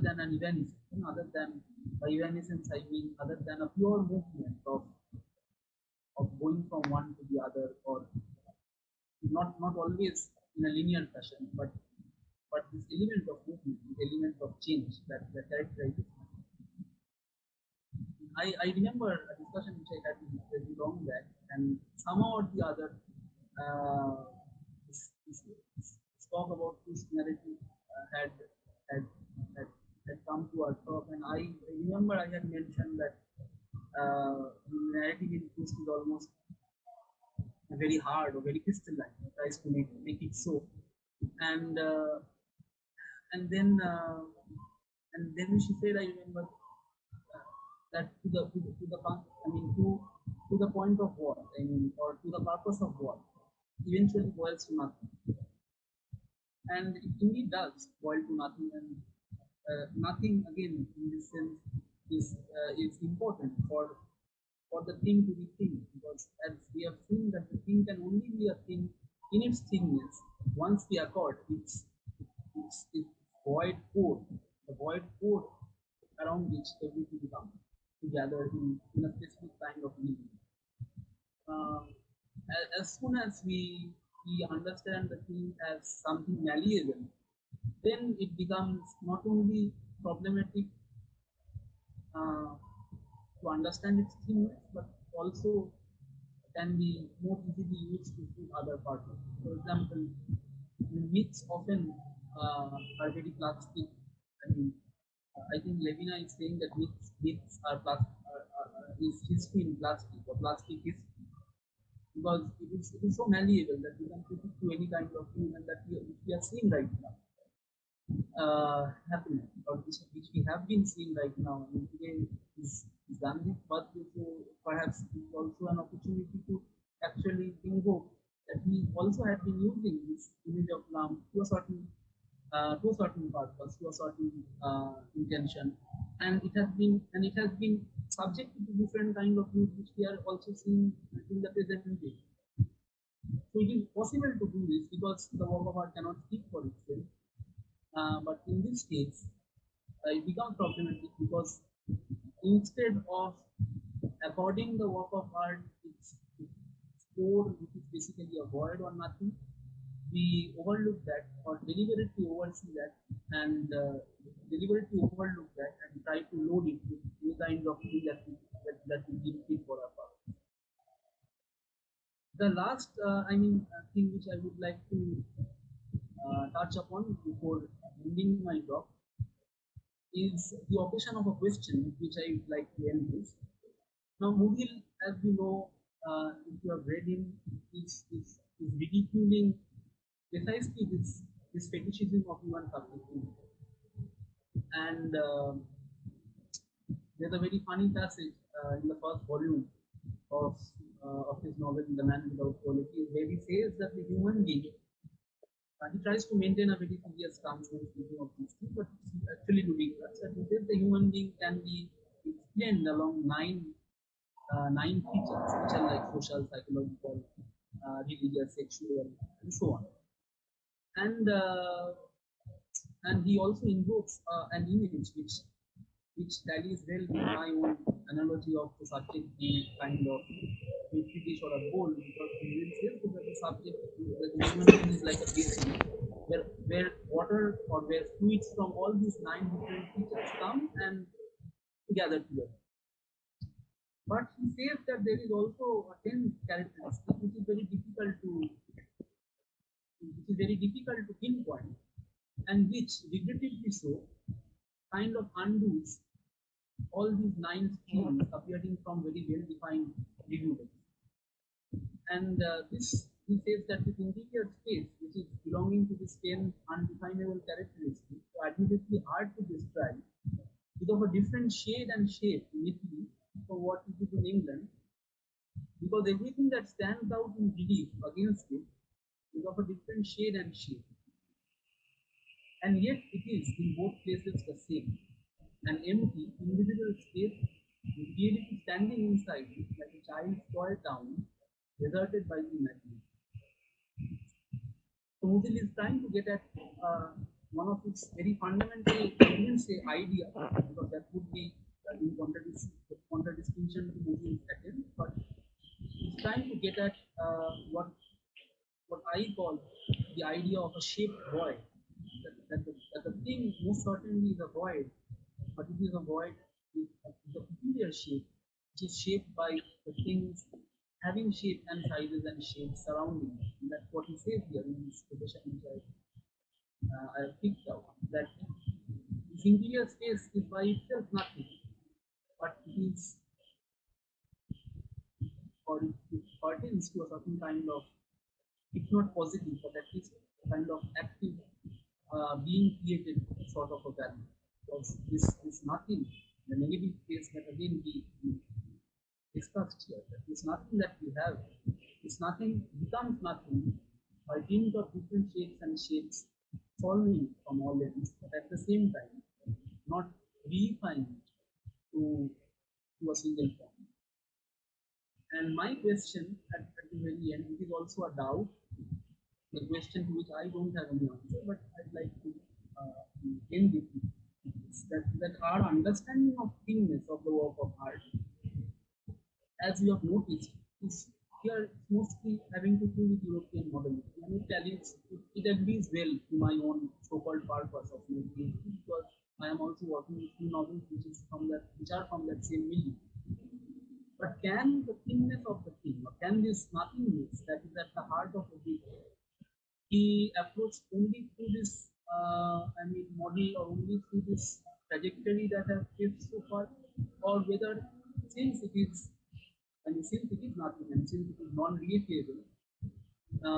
than an evanescence, other than by evanescence I mean other than a pure movement of going from one to the other, or not always in a linear fashion, but this element of movement, this element of change that characterizes. I remember a discussion which I had very long back, and somehow or the other, uh, talk about this narrative had, had had had come to our talk, and I remember I had mentioned that narrative in Proust is almost very hard or very crystalline. It tries to make it so, and uh, and then uh, and then she said, I remember that to the point of what I mean, or to the purpose of what eventually boils to nothing, and it indeed does boil to nothing, and nothing again in this sense is important for the thing to be thing, because as we have seen that the thing can only be a thing in its thingness once we accord its void core, the void core around which everything becomes together in a specific kind of meaning. Um, as soon as we understand the thing as something malleable, then it becomes not only problematic uh, to understand its thinness, but also can be more easily used to suit other purposes. For example, myths often are very plastic. I mean, I think Levina is saying that myths are is history in plastic, or plastic history, because it is so malleable that we can put it to any kind of thing, and that we are seeing right now happening, or which we have been seeing right now. I mean, today is Gandhi's birthday, so perhaps it's also an opportunity to actually invoke that he also had been using this image of Ram to a certain purpose, to a certain intention, and it has been subjected to different kind of use, which we are also seeing in the present day. So it is possible to do this because the work of art cannot speak for itself. But in this case, it becomes problematic because instead of according the work of art its core, which is basically a void or nothing, we overlook that, or deliberately oversee that, and deliberately overlook that, and try to load it with any kind of thing that we deem fit for our purpose. The last, thing which I would like to touch upon before ending my talk is the occasion of a question with which I would like to end this. Now, Mughal, as we know, if you have read him, is ridiculing precisely this fetishism of human subjectivity. And there's a very funny passage in the first volume of his novel, The Man Without Quality, where he says that the human being, he tries to maintain a very serious stance when speaking of these things, but it's actually ridiculous. And he says the human being can be explained along nine features, which are like social, psychological, religious, sexual, and so on. And and he also invokes an image which tallies well with my own analogy of the subject being kind of a fetish or a bowl, because he will say that the subject, that the human being is like a basin where water, or where fluids from all these nine different features come and gather together. But he says that there is also a 10th characteristic which is very difficult to pinpoint, and which, regrettably so, kind of undoes all these nine streams appearing from very well-defined review texts. And this he says that this interior space, which is belonging to this 10 undefinable characteristic, is admittedly hard to describe, is of a different shade and shape in Italy from what it is in England, because everything that stands out in relief against it is of a different shade and shape. And yet it is in both places the same, an empty, invisible space with reality standing inside it like a child's toy town deserted by the imagination. So Musil is trying to get at one of its very fundamental, I wouldn't say idea, because that would be in contradistinction to Musil's attempt, but he's trying to get at what I call the idea of a shaped void. That the thing most certainly is a void, but it is a void with a peculiar shape, which is shaped by the things having shape and sizes and shapes surrounding it. And that's what he says here in this quotation which I have picked out. That this interior space is by itself nothing, but it is, or it pertains to a certain kind of, if not positive, but at least a kind of active being created sort of a value. Because this nothing, the negative case that again we discussed here, that this nothing that we have, this nothing becomes nothing by dint of different shapes and shapes following from all levels, but at the same time not refined to a single form. And my question at the very end, it is also a doubt, the question to which I don't have any answer, but I'd like to end with is that our understanding of thingness of the work of art, as you have noticed, is here mostly having to do with European modeling. And it agrees well to my own so-called purpose of my PhD, because I am also working with two novels which are from that same milieu. But can the thingness of the thing, or can this nothingness that is at the heart of everything, he approached only through this, model, or only through this trajectory that I've faced so far, or whether since it is, since it is nothing and since it is non-relatable,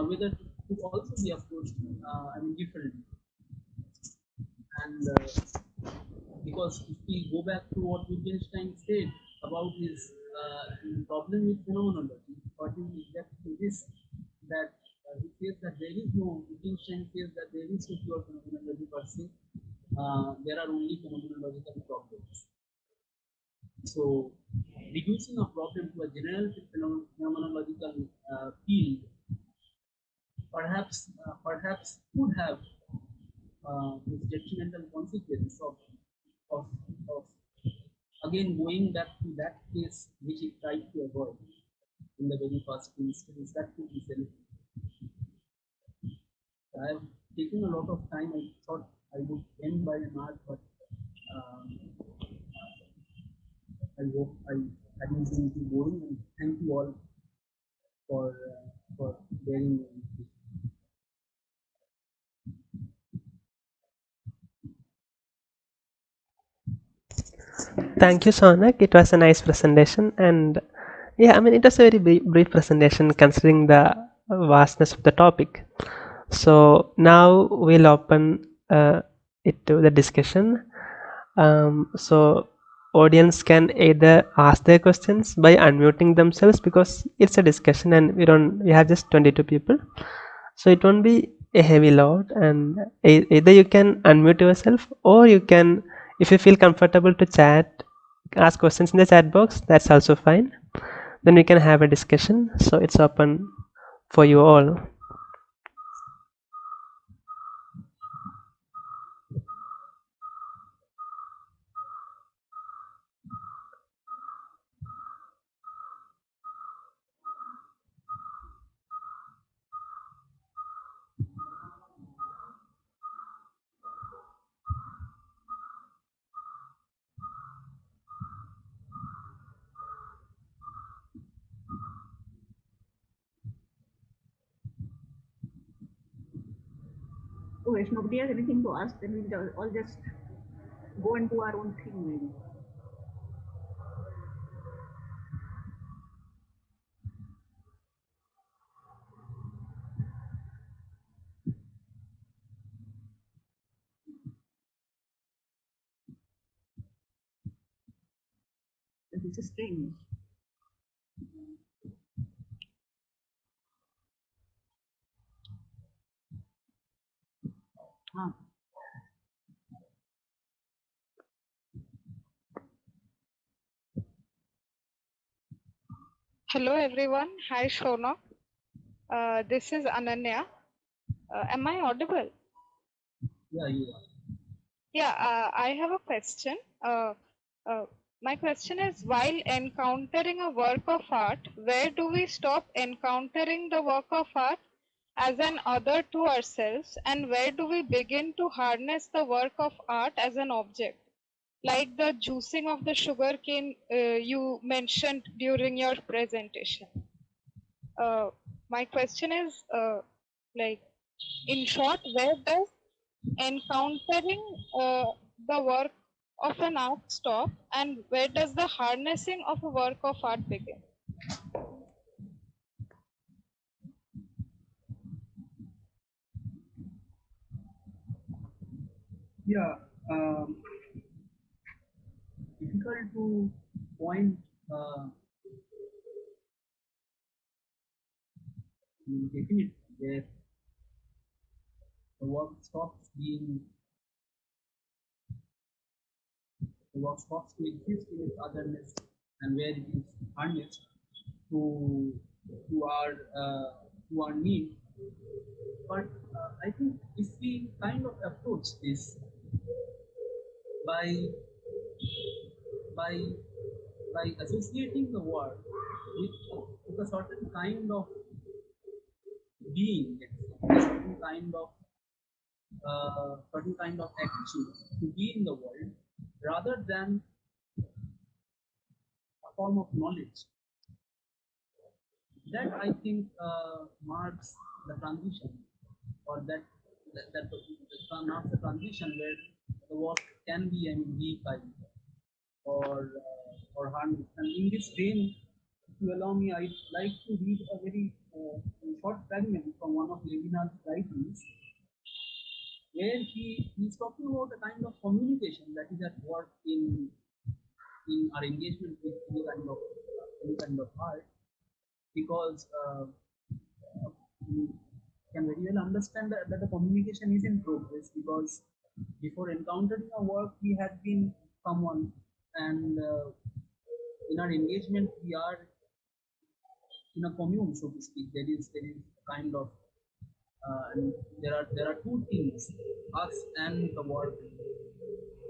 whether it could also be approached, differently. And because if we go back to what Wittgenstein said about his problem with phenomenology, what is exactly this, that he says that there is no, Wittgenstein says that there is no pure phenomenology per se, there are only phenomenological problems. So reducing a problem to a general phenomenological field perhaps could have this detrimental consequence of, of again going back to that case which it tried to avoid in the very first instance, that could be self. I have taken a lot of time. I thought I would end by an hour, but um, I hope I hadn't been too boring. And thank you all for bearing with me. Thank you, Sounak. It was a nice presentation, and yeah, I mean, it was a very brief presentation considering the vastness of the topic. So now we'll open it to the discussion. So audience can either ask their questions by unmuting themselves, because it's a discussion and we have just 22 people, so it won't be a heavy load. And either you can unmute yourself, or you can, if you feel comfortable to chat, ask questions in the chat box, that's also fine. Then we can have a discussion, so it's open for you all. So if nobody has anything to ask, then we'll all just go and do our own thing, maybe. This is strange. Ah. Hello everyone. Hi Shona. This is Ananya. Am I audible? Yeah, you are. Yeah, I have a question. My question is, while encountering a work of art, where do we stop encountering the work of art as an other to ourselves, and where do we begin to harness the work of art as an object? Like the juicing of the sugarcane you mentioned during your presentation. My question is, like, in short, where does encountering the work of an art stop, and where does the harnessing of a work of art begin? Yeah, difficult to point definite where the work stops being the work stops to exist in its otherness and where it is harnessed to to our to our need. But I think if we kind of approach this by by by associating the work with a certain kind of being, a certain kind of attitude to be in the world, rather than a form of knowledge, that I think marks the transition, or marks the transition where the work can be reified or harnessed. And in this vein, if you allow me, I'd like to read a very short fragment from one of Levin's writings, where he's talking about a kind of communication that is at work in our engagement with any kind of art, because we can very well understand that the communication is in progress, because before encountering a work we had been someone, and in our engagement we are in a commune, so to speak. There is kind of and there are two things, us and the work.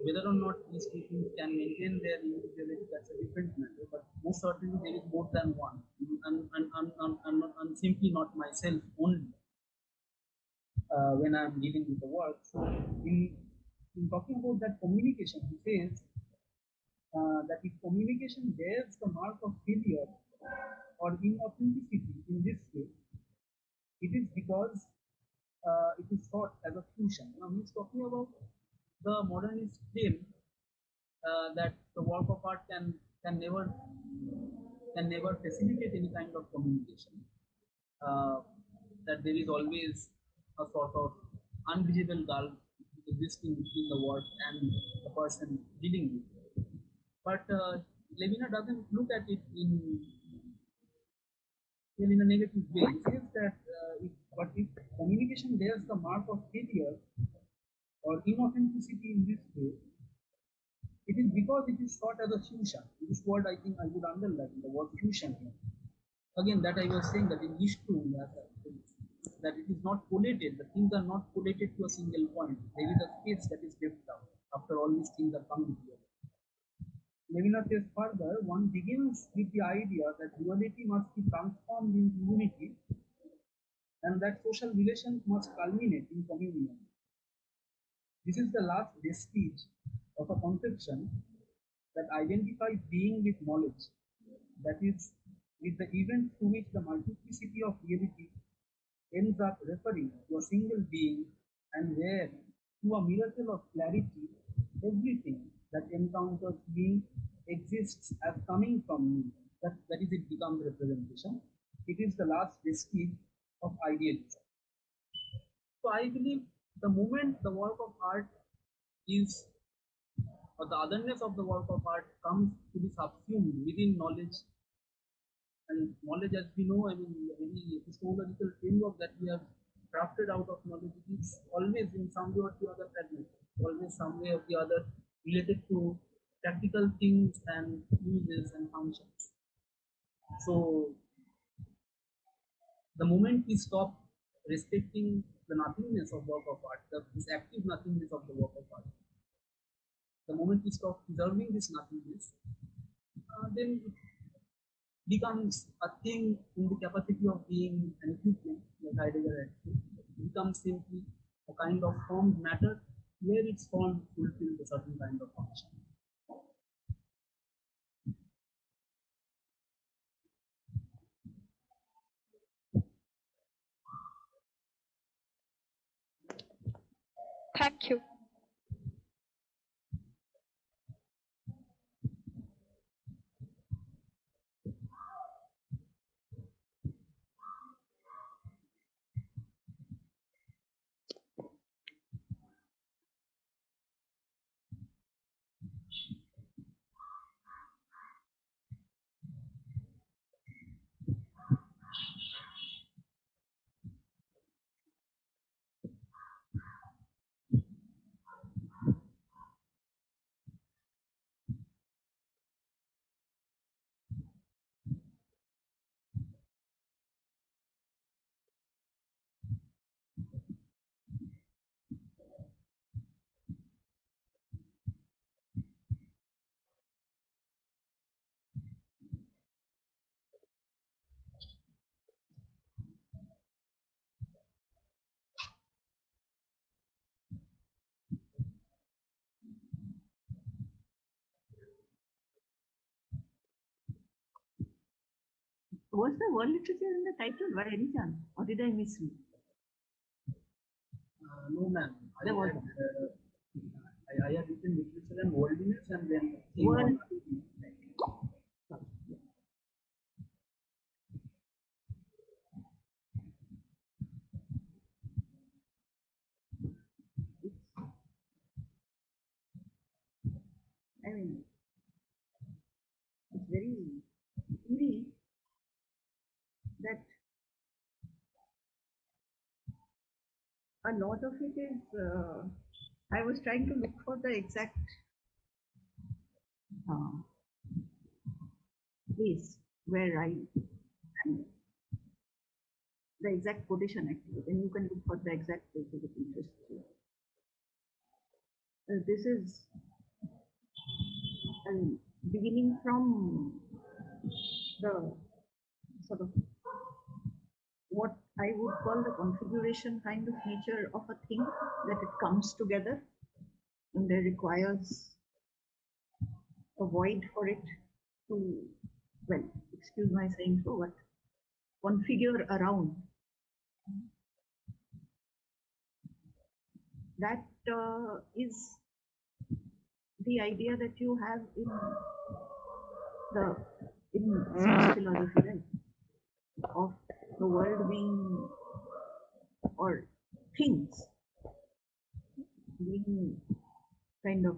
Whether or not these two things can maintain their individuality, that's a different matter. But most certainly there is more than one. I'm simply not myself only when I'm dealing with the work. So in talking about that communication, he says that if communication bears the mark of failure or inauthenticity in this way, it is because it is thought as a fusion. Now he's talking about the modernist claim that the work of art can never facilitate any kind of communication. That there is always a sort of invisible gulf existing between the work and the person dealing with it. But Levina doesn't look at it in a negative way. He says that if communication bears the mark of failure or inauthenticity in this way, it is because it is thought as a fusion. This word I think I would underline, the word fusion here. Again, that I was saying that in Ishtu, that it is not collated, the things are not collated to a single point. There is a space that is left out after all these things are coming together. Levina says further, one begins with the idea that duality must be transformed into unity and that social relations must culminate in communion. This is the last vestige of a conception that identifies being with knowledge, that is, with the event to which the multiplicity of reality ends up referring to a single being, and where, through a miracle of clarity, everything that encounters being exists as coming from me. That is, it becomes representation. It is the last vestige of idealism. So I believe the moment the work of art is, or the otherness of the work of art comes to be subsumed within knowledge, and knowledge, as we know, I mean, the very epistemological framework that we have crafted out of knowledge, it is always in some way or the other fragmented, always some way or the other related to practical things and uses and functions. So the moment we stop respecting the nothingness of work of art, this active nothingness of the work of art, the moment we stop preserving this nothingness, then it becomes a thing in the capacity of being an equipment, like Heidegger had said. It becomes simply a kind of formed matter where its form fulfills a certain kind of function. Thank you. Was the word literature in the title by any chance, or did I misread? No, ma'am. There was. I have written literature and wordliness and then Word. I mean, it's very eerie that a lot of it is. I was trying to look for the exact place where the exact quotation actually. Then you can look for the exact place if it interests you. This is beginning from the sort of what I would call the configuration kind of nature of a thing, that it comes together and there requires a void for it to, well, excuse my saying so, but configure around. That is the idea that you have in speech philosophy, right? Of the world being, or things being kind of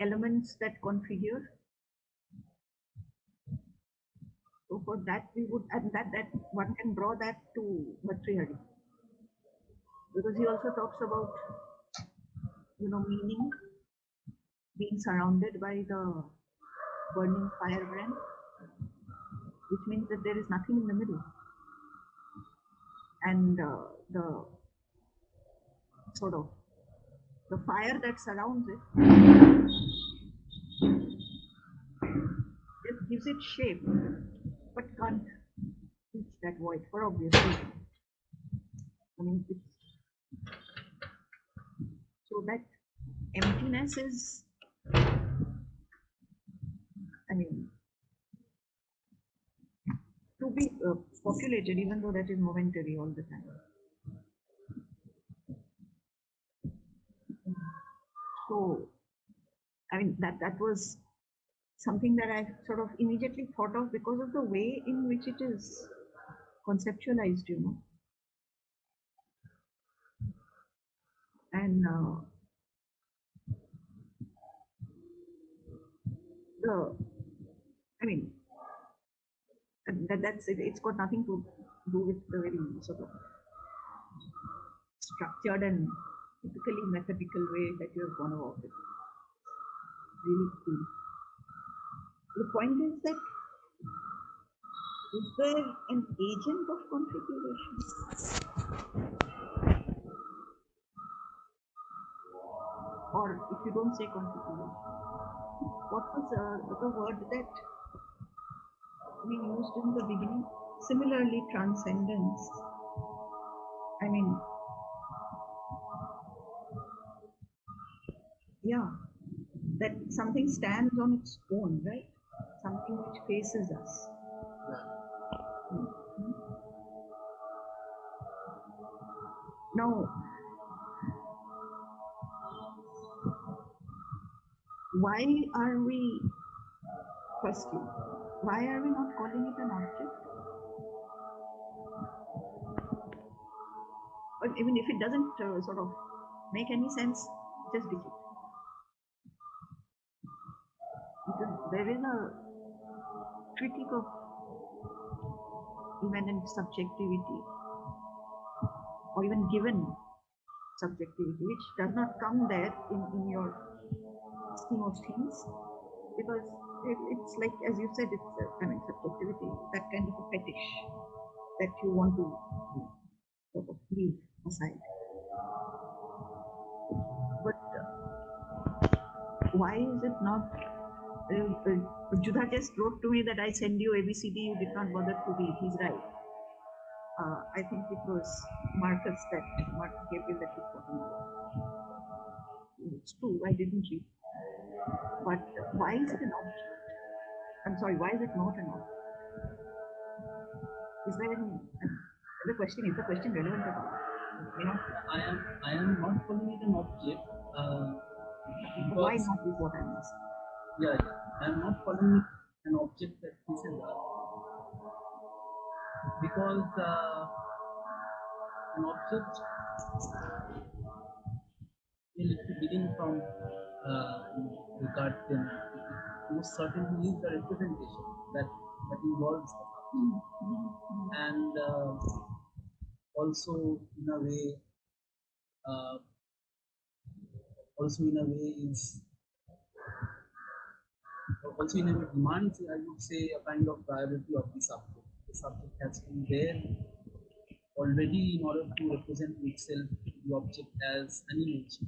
elements that configure. So for that we would, and that one can draw that to Bhattacharya, because he also talks about, meaning being surrounded by the burning firebrand, which means that there is nothing in the middle, and the sort of the fire that surrounds it just gives it shape, but can't reach that void for obvious reasons. I mean, so that emptiness is, I mean, to be populated, even though that is momentary all the time. So, I mean, that was something that I sort of immediately thought of because of the way in which it is conceptualized, and I mean, that's it. It's got nothing to do with the very sort of structured and typically methodical way that you have gone about it. Really cool. The point is that, is there an agent of configuration? Or if you don't say configuration, what was the word that we used in the beginning? Similarly, transcendence. I mean, yeah, that something stands on its own, right? Something which faces us. Now, why are we, firstly, why are we not calling it an object? Or even if it doesn't sort of make any sense, just ditch it. Because there is a critique of immanent subjectivity or even given subjectivity, which does not come there in your scheme of things, because it's like, as you said, it's subjectivity, that kind of a fetish that you want to sort of leave aside. But why is it not? Judha just wrote to me that I send you ABCD, you did not bother to read. He's right. I think it was Marcus Gabriel that was talking about. It's true, I didn't read. But why is it an object? I'm sorry, why is it not an object? Is there any? The question is the question relevant at all? You know, I am not calling it an object. why not is what I'm asking. Yeah, I am not calling it an object that this is because an object, if you begin from regard, then most certainly is the representation that involves the subject, and also in a way is also in a way demands, I would say, a kind of priority of the subject. The subject has to be there already in order to represent itself, the object, as an image.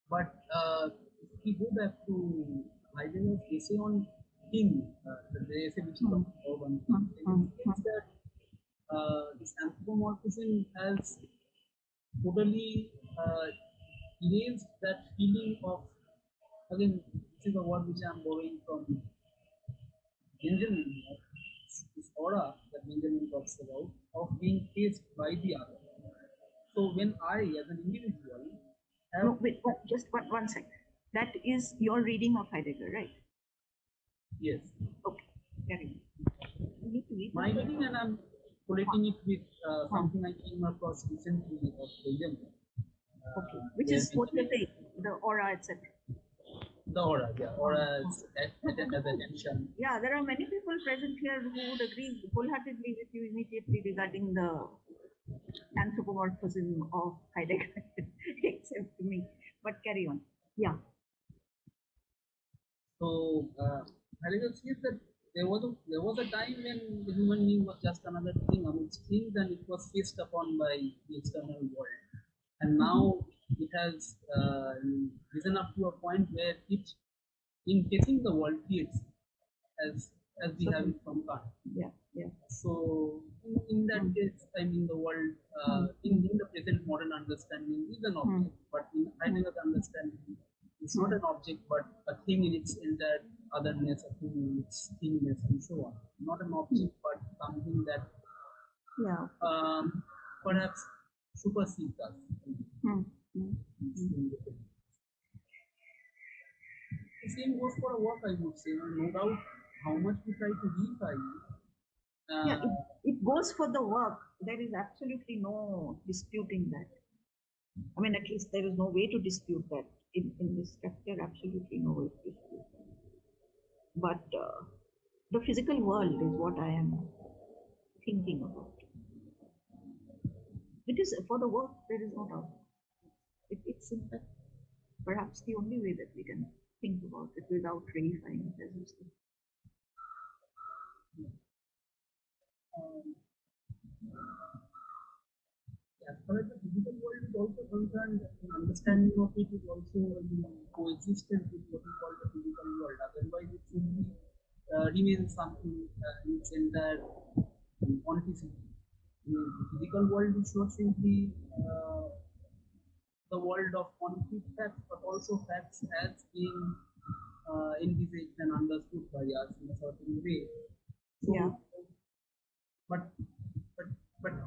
But if we go back to Heidegger's essay on thing, the essay which he talked about on thing, it means that this anthropomorphism has totally erased that feeling of, again, this is a word which I am borrowing from Benjamin, this aura that Benjamin talks about, of being faced by the other. So when I, as an individual, have... No, wait, just one second. That is your reading of Heidegger, right? Yes. Okay, carry on. You need to read my reading, and I'm collating it with something I came across recently of Benjamin. Okay, which is what you say, the aura, etc. The aura, yeah, aura as attention. Yeah, there are many people present here who would agree wholeheartedly with you immediately regarding the anthropomorphism of Heidegger, except me. But carry on. Yeah. So Heidegger says that there was a time when the human being was just another thing amongst things, and it was faced upon by the external world. And now it has risen up to a point where it, in facing the world, creates, as we have it from Kant. Yeah, yeah. So in that case, I mean, the world in the present modern understanding is an object, but in Heidegger's understanding, it's not an object, but a thing in its entire otherness, a thing in its thingness, and so on. Not an object, but something that perhaps supersedes us. The same goes for a work, I would say. No doubt, how much we try to reify. Yeah, it goes for the work. There is absolutely no disputing that. I mean, at least there is no way to dispute that. In this structure, absolutely no way to dispute that. But the physical world is what I am thinking about. It is for the work, there is no doubt. It's in fact perhaps the only way that we can think about it without reifying it, as you say. As far as the physical world is also concerned, an understanding of it is also coexistent with what we call the physical world. Otherwise, it simply remains something in its entire quanticity. The physical world is not simply the world of concrete facts, but also facts as being envisaged and understood by us in a certain way. So, yeah. But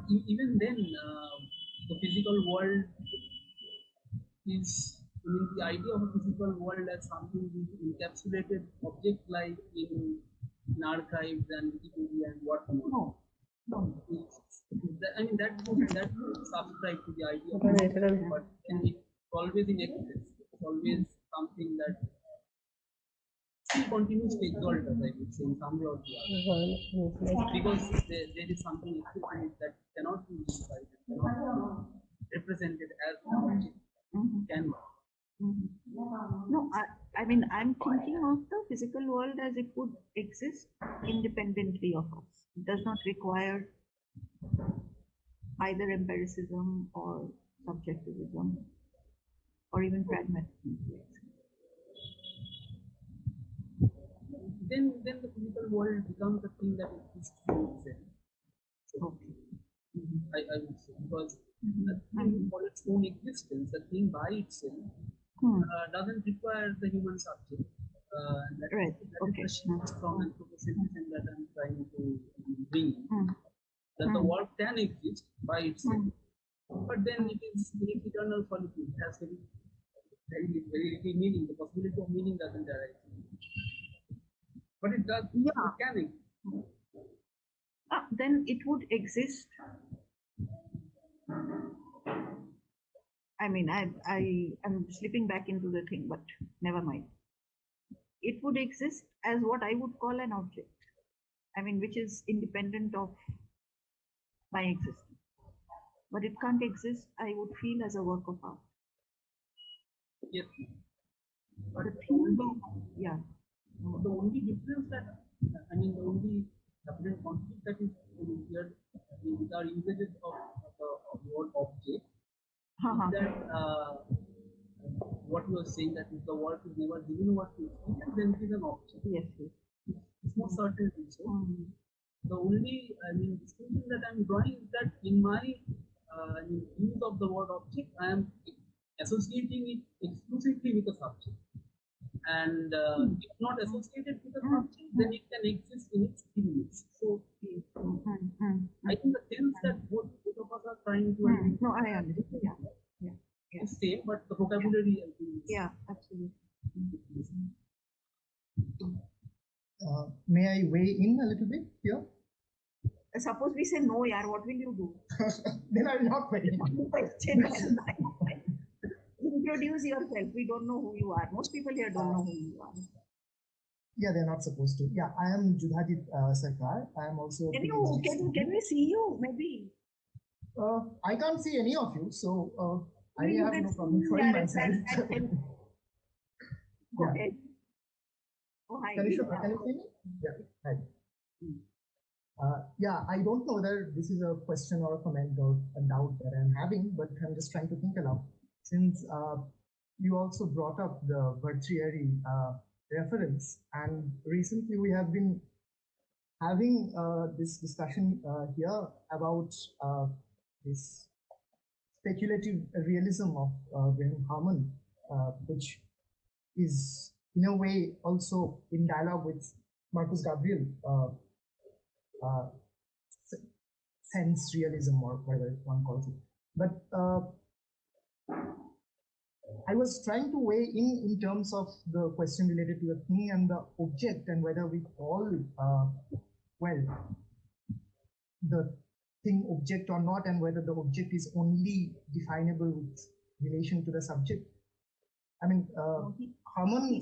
even then, the physical world is mean, the idea of a physical world as something with encapsulated object like in archives and Wikipedia and whatnot. No, no. I mean, that would subscribe to the idea of physical world, but then it's always in excess. It's always something that still continues to exalt us, I would say, in some way or the other. Because there is something equivalent that cannot be unified, cannot be represented as an object can be. No, I mean, I'm thinking of the physical world as it would exist independently of us. It does not require either empiricism or subjectivism or even pragmatism. Then the physical world becomes a thing that exists in itself. Okay. I would say, because the thing for its own existence, the thing by itself, doesn't require the human subject. Right. That is the strong anthropocentrism that I'm trying to bring. That the world can exist by itself, but then it is eternal solitude. It has very little meaning. The possibility of meaning doesn't arise. But it does. Yeah. It can exist. Then it would exist. I mean, I'm slipping back into the thing, but never mind. It would exist as what I would call an object. I mean, which is independent of my existence. But it can't exist, I would feel, as a work of art. Yes. But a thing, yeah. The only difference that, I mean, the only apparent conflict that is here with our usages of the word object is that what you are saying, that if the work is never given what to experience, then it is an object. Yes. It's more certain. So the only, I mean, distinction that I'm drawing is that in my use of the word object, I am associating it exclusively with a subject. And if not associated with a subject, then it can exist in its thingness. So I think the sense that both of us are trying to no, I understand. Yeah. It's same, but the vocabulary is absolutely. May I weigh in a little bit here? Suppose we say no, yaar, what will you do? Then I will not weigh in. Introduce yourself. We don't know who you are. Most people here don't know who you are. Yeah, they're not supposed to. Yeah, I am Judhajit Sarkar. I am also. Can we see you? Maybe. I can't see any of you, so I have no problem showing myself. Okay. Oh, hi. Can you see me? Yeah. Hi. Yeah, I don't know whether this is a question or a comment or a doubt that I'm having, but I'm just trying to think aloud. Since you also brought up the Vertrieri reference, and recently we have been having this discussion here about this speculative realism of Wilhelm Hamann, which is in a way also in dialogue with Marcus Gabriel, sense realism or whatever one calls it. But I was trying to weigh in terms of the question related to the thing and the object, and whether we call the thing object or not, and whether the object is only definable with relation to the subject. I mean, Hamann.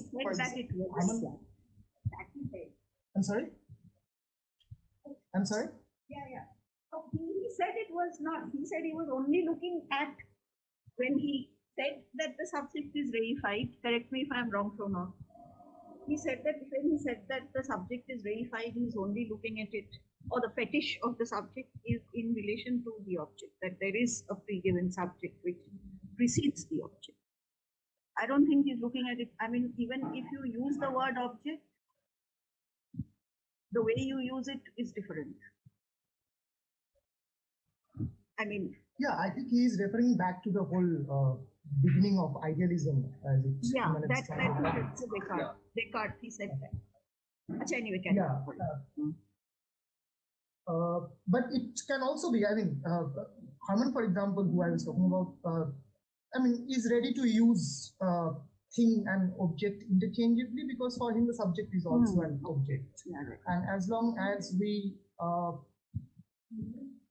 I'm sorry. Yeah. So he said it was not. He said he was only looking at when he said that the subject is reified. Correct me if I'm wrong, Sounak. He said that when he said that the subject is reified, he's only looking at it, or the fetish of the subject is in relation to the object, that there is a pre-given subject which precedes the object. I don't think he's looking at it. I mean, even if you use the word object, the way you use it is different. I mean, yeah, I think he is referring back to the whole beginning of idealism as it. Yeah, that's Descartes. Descartes, he said that. Anyway, but it can also be, I mean, Hamann, for example, who I was talking about, I mean, is ready to use thing and object interchangeably, because for him the subject is also an object. Yeah, right. And as long as we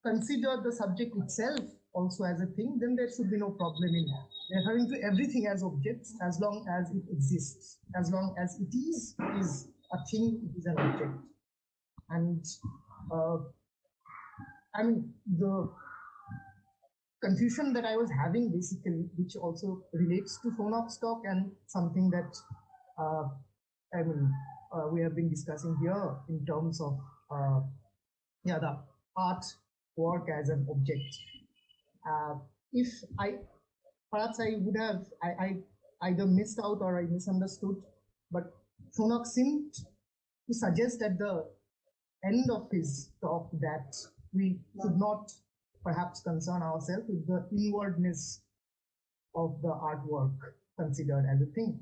consider the subject itself also as a thing, then there should be no problem in referring to everything as objects, as long as it exists. As long as it is a thing, it is an object. And I mean, the confusion that I was having basically, which also relates to Sounak's talk and something that I mean, we have been discussing here in terms of yeah, the art work as an object. If I perhaps I would have I either missed out or I misunderstood, but Sounak seemed to suggest at the end of his talk that we should not perhaps concern ourselves with the inwardness of the artwork considered as a thing,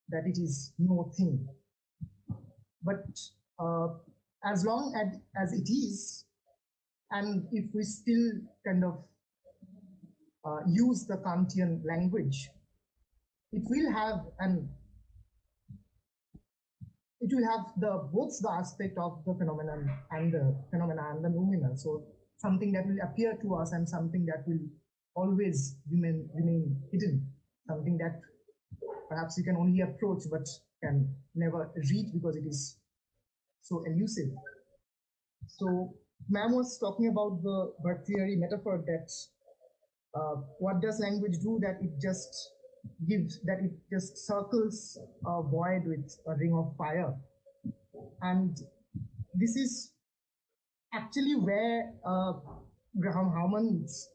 that it is no thing. But as long as it is, and if we still kind of use the Kantian language, it will have both the aspect of the phenomenon and the phenomena and the nominal. So something that will appear to us and something that will always remain hidden, something that perhaps you can only approach but can never reach because it is so elusive. So ma'am was talking about the birth theory metaphor, that what does language do, that it just circles a void with a ring of fire. And this is actually where Graham Harman's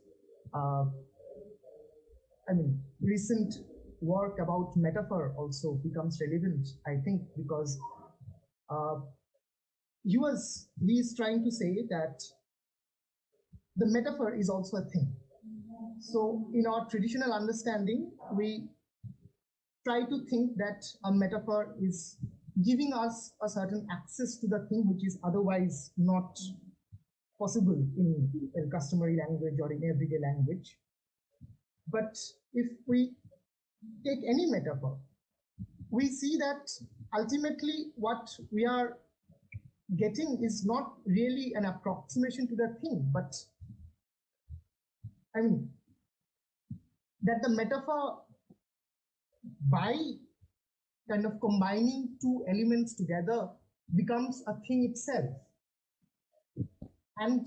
recent work about metaphor also becomes relevant, I think, because he is trying to say that the metaphor is also a thing. So in our traditional understanding, we try to think that a metaphor is giving us a certain access to the thing which is otherwise not possible in a customary language or in everyday language. But if we take any metaphor, we see that ultimately what we are getting is not really an approximation to the thing, but that the metaphor, by kind of combining two elements together, becomes a thing itself. And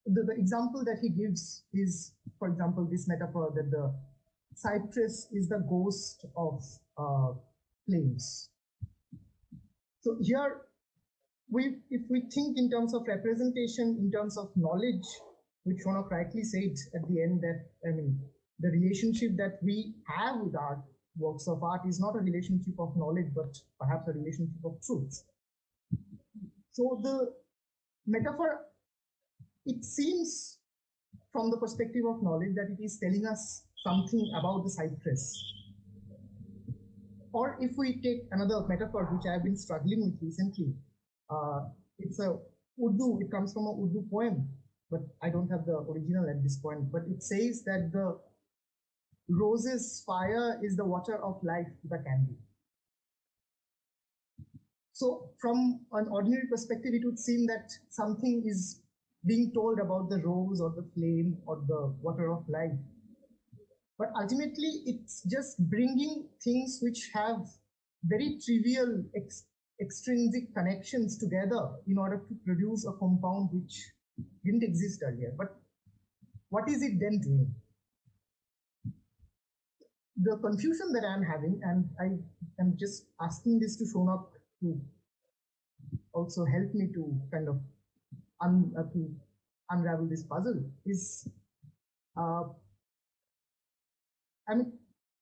the example that he gives is, for example, this metaphor that the cypress is the ghost of flames. So here, if we think in terms of representation, in terms of knowledge, which Sounak rightly said at the end, that the relationship that we have with our works of art is not a relationship of knowledge, but perhaps a relationship of truth. So the metaphor, it seems from the perspective of knowledge that it is telling us something about the cypress. Or if we take another metaphor which I have been struggling with recently, it's a Urdu, it comes from an Urdu poem, but I don't have the original at this point, but it says that the rose's fire is the water of life to the candy. So from an ordinary perspective, it would seem that something is being told about the rose or the flame or the water of life. But ultimately, it's just bringing things which have very trivial extrinsic connections together in order to produce a compound which didn't exist earlier. But what is it then doing? The confusion that I'm having, and I am just asking this to Sounak to also help me to kind of unravel this puzzle, is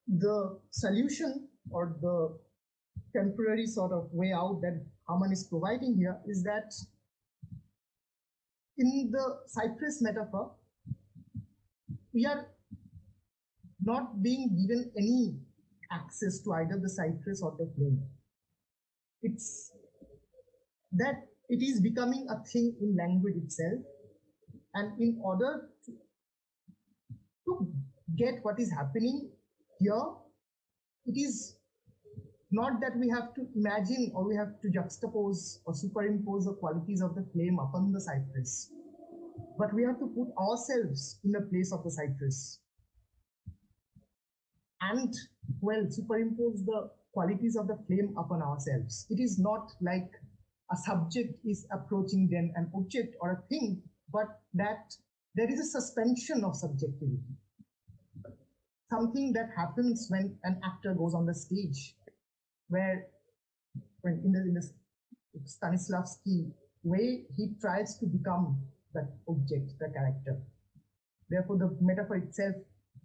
the solution or the temporary sort of way out that Harman is providing here is that in the cypress metaphor, we are not being given any access to either the cypress or the flame. It's that it is becoming a thing in language itself, and in order to get what is happening here, it is not that we have to imagine or we have to juxtapose or superimpose the qualities of the flame upon the cypress, but we have to put ourselves in the place of the cypress and, well, superimpose the qualities of the flame upon ourselves. It is not like a subject is approaching then an object or a thing, but that there is a suspension of subjectivity. Something that happens when an actor goes on the stage, where when in the Stanislavski way, he tries to become that object, the character. Therefore, the metaphor itself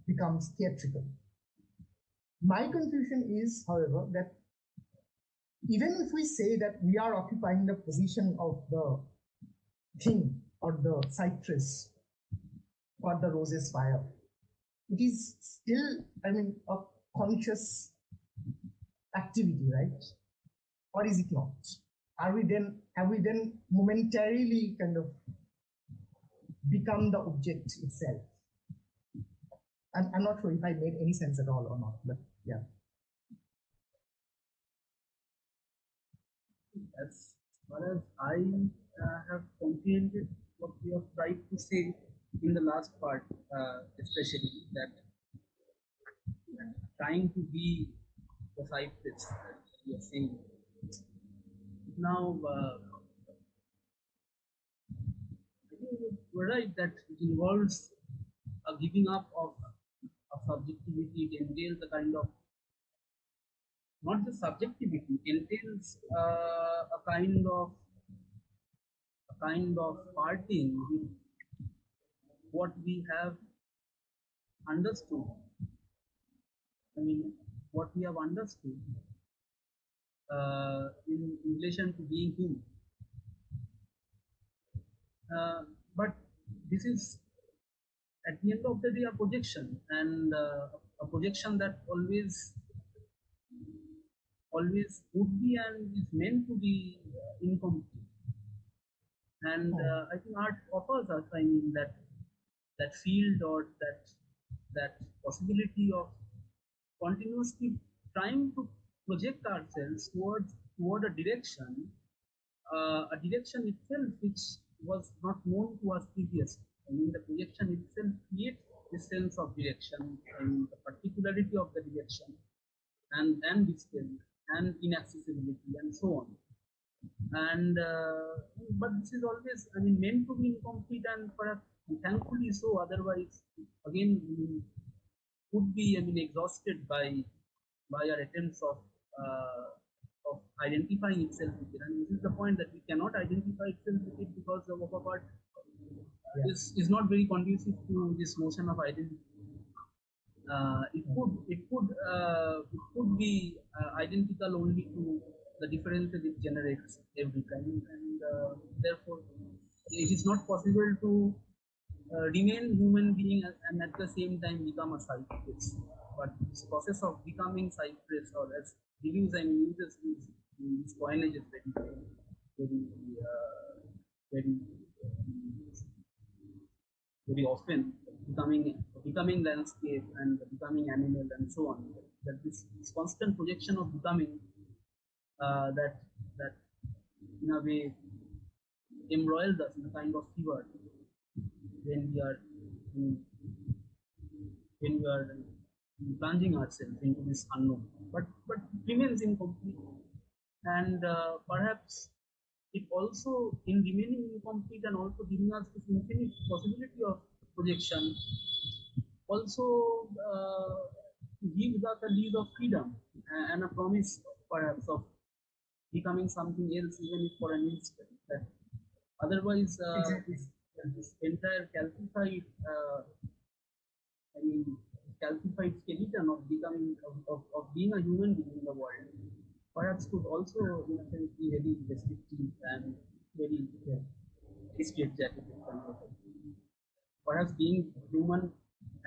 becomes theatrical. My confusion is, however, that even if we say that we are occupying the position of the thing or the cypress or the rose's fire, it is still, I mean, a conscious activity, right? Or is it not? Have we then momentarily kind of become the object itself? I'm not sure if I made any sense at all or not, but yeah. As far as I have comprehended what we have tried to say in the last part, especially that trying to be the cypress that we are saying. Now, I think we're right that it involves a giving up of subjectivity. It entails a kind of, not just subjectivity, it entails a kind of parting with what we have understood. I mean, what we have understood in relation to being human. But this is, at the end of the day, a projection, and a projection that always would be and is meant to be incomplete. And I think art offers us, I mean, that field or that possibility of continuously trying to project ourselves toward a direction itself which was not known to us previously. I mean, the projection itself creates this sense of direction and the particularity of the direction and distance and inaccessibility and so on. And but this is always, I mean, meant to be incomplete, and perhaps thankfully so. Otherwise, again, we could be, I mean, exhausted by our attempts of identifying itself with it. And this is the point, that we cannot identify itself with it because the work of art is not very conducive to this notion of identity. It could be identical only to the differences it generates every time, and therefore it is not possible to remain human being and at the same time become a cypress. But this process of becoming cypress, or as Deleuze, I mean, uses these coinages very often, becoming landscape and becoming animal and so on. That this constant projection of becoming, that in a way embroils us in a kind of fever when we are plunging ourselves into this unknown, but it remains incomplete. And perhaps it also, in remaining incomplete and also giving us this infinite possibility of projection, also gives us a lease of freedom and a promise perhaps of becoming something else, even if for an instant. That otherwise, this entire calcified, calcified skeleton of becoming of being a human being in the world, perhaps could also, in a sense, be very restrictive and very straitjacketed. Perhaps being human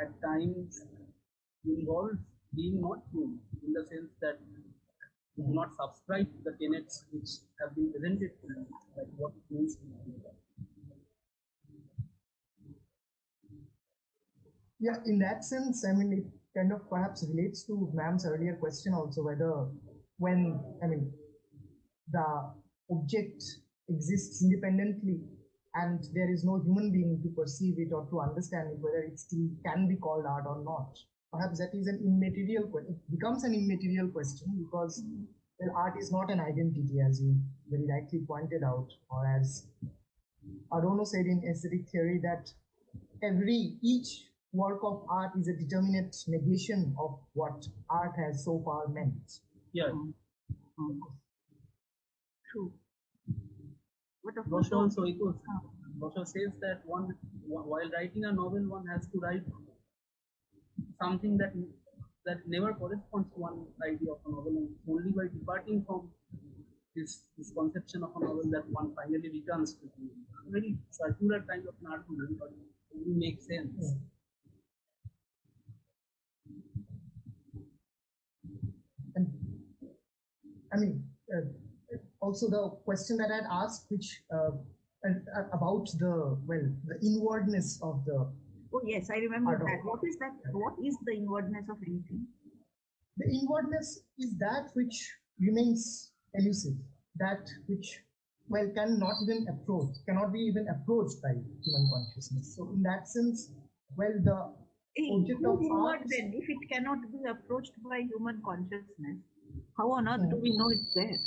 at times involves being not human, in the sense that you do not subscribe to the tenets which have been presented to you, like what it means to be human. Yeah, in that sense, I mean, it kind of perhaps relates to ma'am's earlier question also, whether when, I mean, the object exists independently and there is no human being to perceive it or to understand it, whether it still can be called art or not. Perhaps that is an immaterial question. It becomes an immaterial question because well, art is not an identity, as you very rightly pointed out, or as Adorno said in aesthetic theory that each work of art is a determinate negation of what art has so far meant. Yeah. True. But of Gosha course, also echoes. Gosha says that one, while writing a novel, one has to write something that never corresponds to one idea of a novel, and only by departing from this conception of a novel that one finally returns to the very circular kind of an argument, but it really makes sense. And I mean, also the question that I had asked, which about the inwardness of the. Oh yes, I remember that. What is that? What is the inwardness of anything? The inwardness is that which remains elusive, that which cannot be even approached by human consciousness. So in that sense, the object of art, then, if it cannot be approached by human consciousness, how on earth do we know it's there?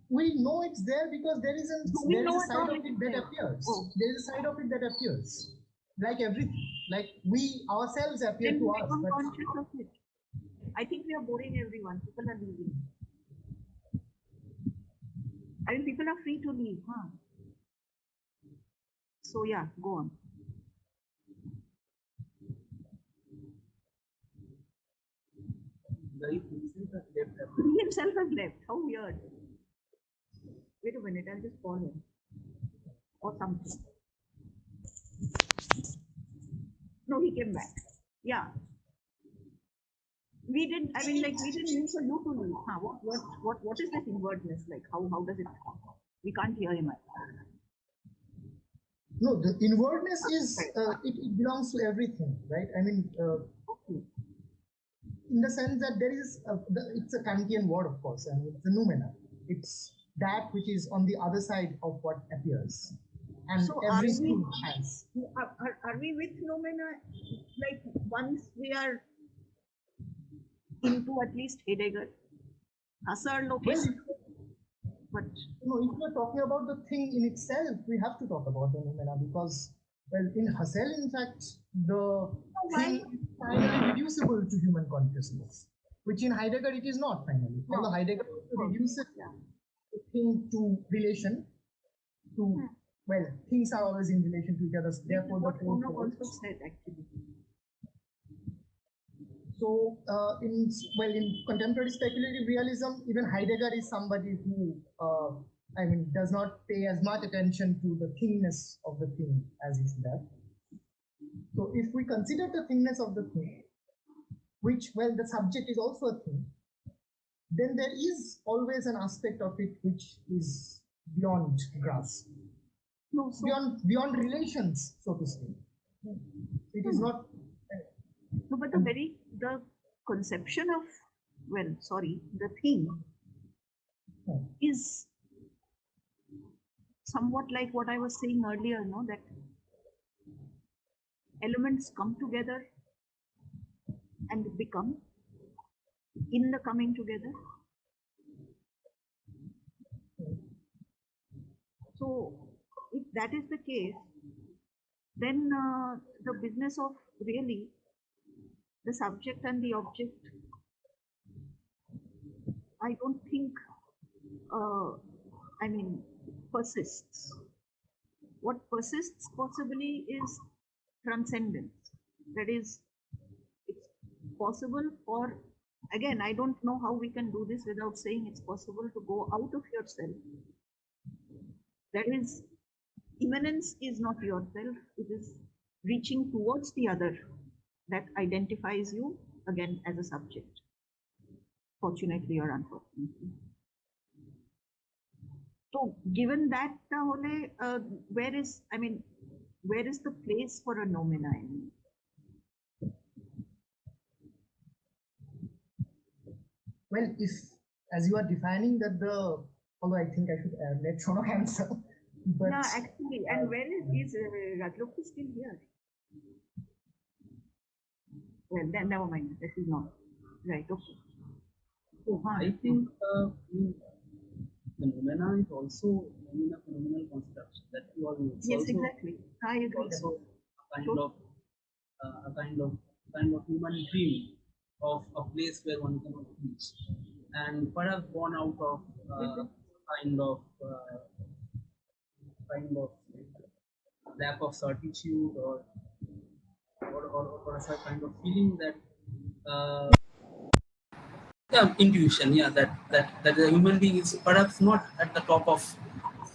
We know it's there because there is a side of it that appears. Oh. There is a side of it that appears. Like everything, like we ourselves appear Then to we us. become conscious of it. I think we are boring everyone. People are leaving. I mean, people are free to leave, huh? So yeah, go on. He himself has left. How weird. Wait a minute, I'll just call him. Or something. No, he came back. Yeah. We didn't mean for you to leave. Huh? What is this inwardness like? How does it come? We can't hear him. No, the inwardness is it belongs to everything, right? I mean, in the sense that there is it's a Kantian word, of course, and it's a noumena. It's that which is on the other side of what appears, and so everything has. Are we with noumena? Like once we are into at least Heidegger, Husserl, okay. But if we're talking about the thing in itself, we have to talk about the noumena because, in Husserl, in fact, the thing is finally reducible to human consciousness, which in Heidegger it is not finally. Although Heidegger reduces the thing to relation to, things are always in relation to each other. Therefore, what Ono also said actually. So, in contemporary speculative realism, even Heidegger is somebody who, does not pay as much attention to the thingness of the thing as he should have. So, if we consider the thingness of the thing, which, the subject is also a thing, then there is always an aspect of it which is beyond grasp, beyond relations, so to speak. It is not. No, but the conception of the thing is somewhat like what I was saying earlier, that elements come together and become in the coming together. So if that is the case, then the business of really the subject and the object, I don't think persists. What persists possibly is transcendence. That is, it's possible for, again, I don't know how we can do this without saying it's possible to go out of yourself. That is, immanence is not yourself, it is reaching towards the other that identifies you again as a subject, fortunately or unfortunately. So given that, where is the place for a noumena? Well, if as you are defining that although I think I should let Shonok answer, but Yeah, actually, and where is Rajlok is still here? Well, then never mind. This is not right. Okay. So I think the noumena is also a phenomenal construct that you all know. Yes, exactly. I agree. Also a kind of human dream of a place where one cannot reach, and perhaps born out of kind of lack of certitude or a kind of feeling that intuition, that the human being is perhaps not at the top of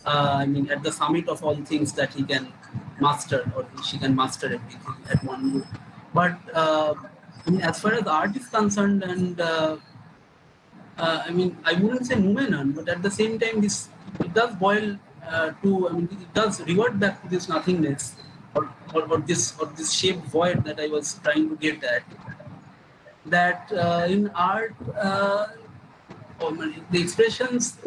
at the summit of all things that he can master or she can master everything at one move. But as far as art is concerned, and I wouldn't say noumenon, but at the same time, it does boil it does revert back to this nothingness or this shaped void that I was trying to get at. That in art, the expressions.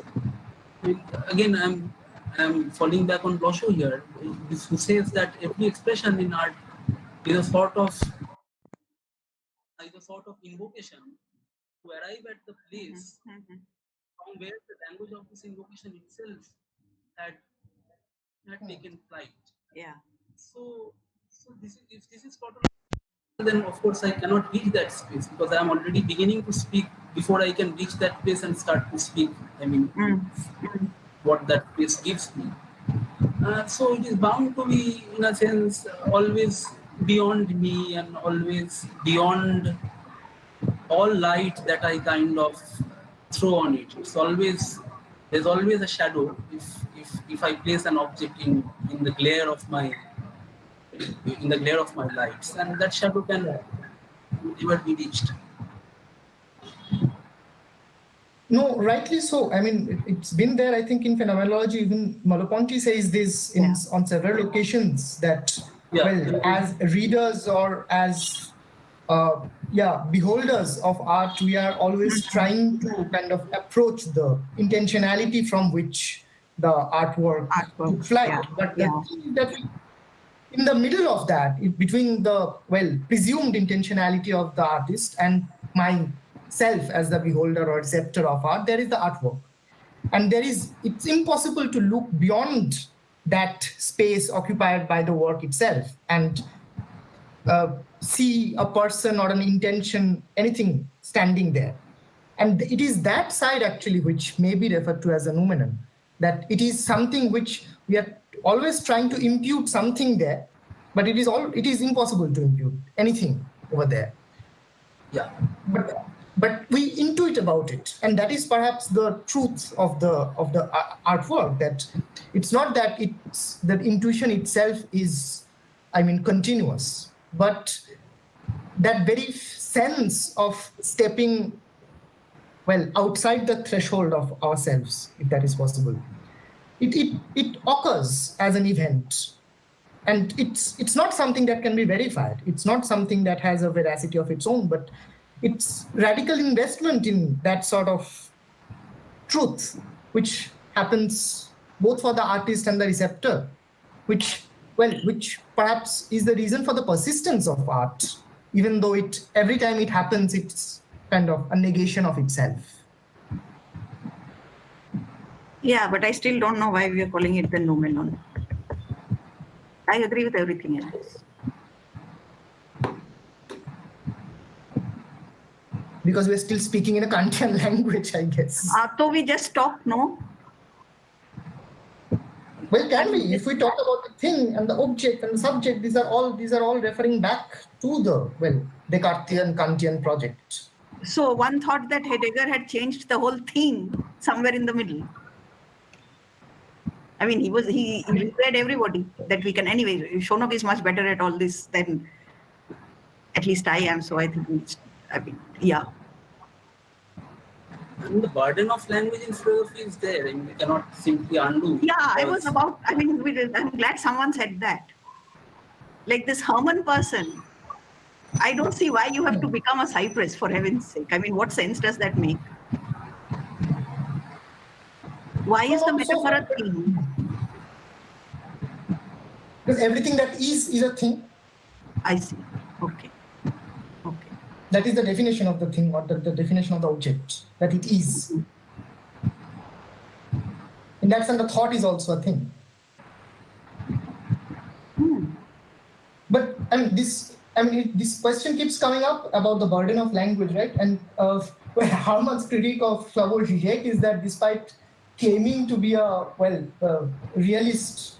Again, I'm falling back on Blosho here, who says that every expression in art is a sort of invocation to arrive at the place from where the language of this invocation itself had taken flight. Yeah. So if this is sort of, then of course I cannot reach that space because I am already beginning to speak before I can reach that place and start to speak. What that place gives me. So it is bound to be, in a sense, always beyond me and always beyond all light that I kind of throw on it. There's always a shadow if I place an object in the glare of my lights, and that shadow can never be reached. No, rightly so. I mean, it's been there, I think, in phenomenology. Even Merleau-Ponty says this on several occasions that, as readers or as beholders of art, we are always trying to kind of approach the intentionality from which the artwork took flight. But that in the middle of that, between the presumed intentionality of the artist and myself as the beholder or receptor of art, there is the artwork, and it's impossible to look beyond that space occupied by the work itself and see a person or an intention, anything standing there. And it is that side actually which may be referred to as a noumenon, that it is something which we are always trying to impute something there, but it is impossible to impute anything over there. Yeah. But we intuit about it, and that is perhaps the truth of the artwork, that it's not that that intuition itself is, continuous, but that very sense of stepping outside the threshold of ourselves, if that is possible, it occurs as an event, and it's not something that can be verified. It's not something that has a veracity of its own, but it's radical investment in that sort of truth, which happens both for the artist and the receptor, which perhaps is the reason for the persistence of art, even though every time it happens, it's kind of a negation of itself. Yeah, but I still don't know why we are calling it the noumenon. I agree with everything else. Because we're still speaking in a Kantian language, I guess. So we just stop, no? Well, can we? If we talk about the thing and the object and the subject, these are all referring back to the Descartesian Kantian project. So one thought that Heidegger had changed the whole thing somewhere in the middle. I mean, he read everybody that we can. Anyway, Shonok is much better at all this than at least I am. So I think yeah. And the burden of language in philosophy is there. We cannot simply undo. Yeah, I'm glad someone said that. Like this Herman person, I don't see why you have to become a cypress, for heaven's sake. I mean, what sense does that make? Why is the metaphor a thing? Because everything that is a thing. I see. Okay. Okay. That is the definition of the thing, or the definition of the object, that it is. In that sense, the thought is also a thing. But this question keeps coming up about the burden of language, right? And Herman's critique of Slavoj Žižek is that despite claiming to be a realist,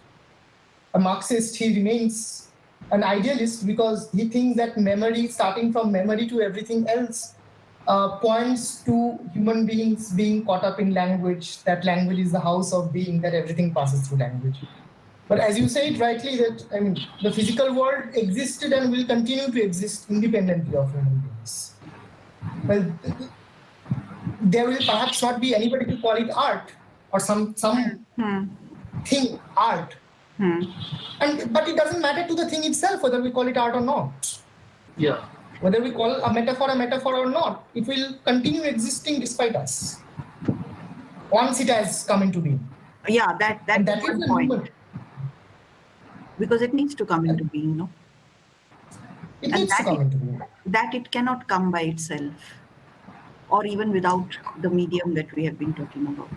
a Marxist, he remains an idealist because he thinks that memory, starting from memory to everything else, points to human beings being caught up in language, that language is the house of being, that everything passes through language. But as you said rightly, that the physical world existed and will continue to exist independently of human beings. Well, there will perhaps not be anybody to call it art or some thing art. But it doesn't matter to the thing itself whether we call it art or not. Yeah. Whether we call a metaphor or not, it will continue existing despite us once it has come into being. Yeah, that is one point. human. Because it needs to come into being, no? It needs to come into being. That it cannot come by itself, or even without the medium that we have been talking about.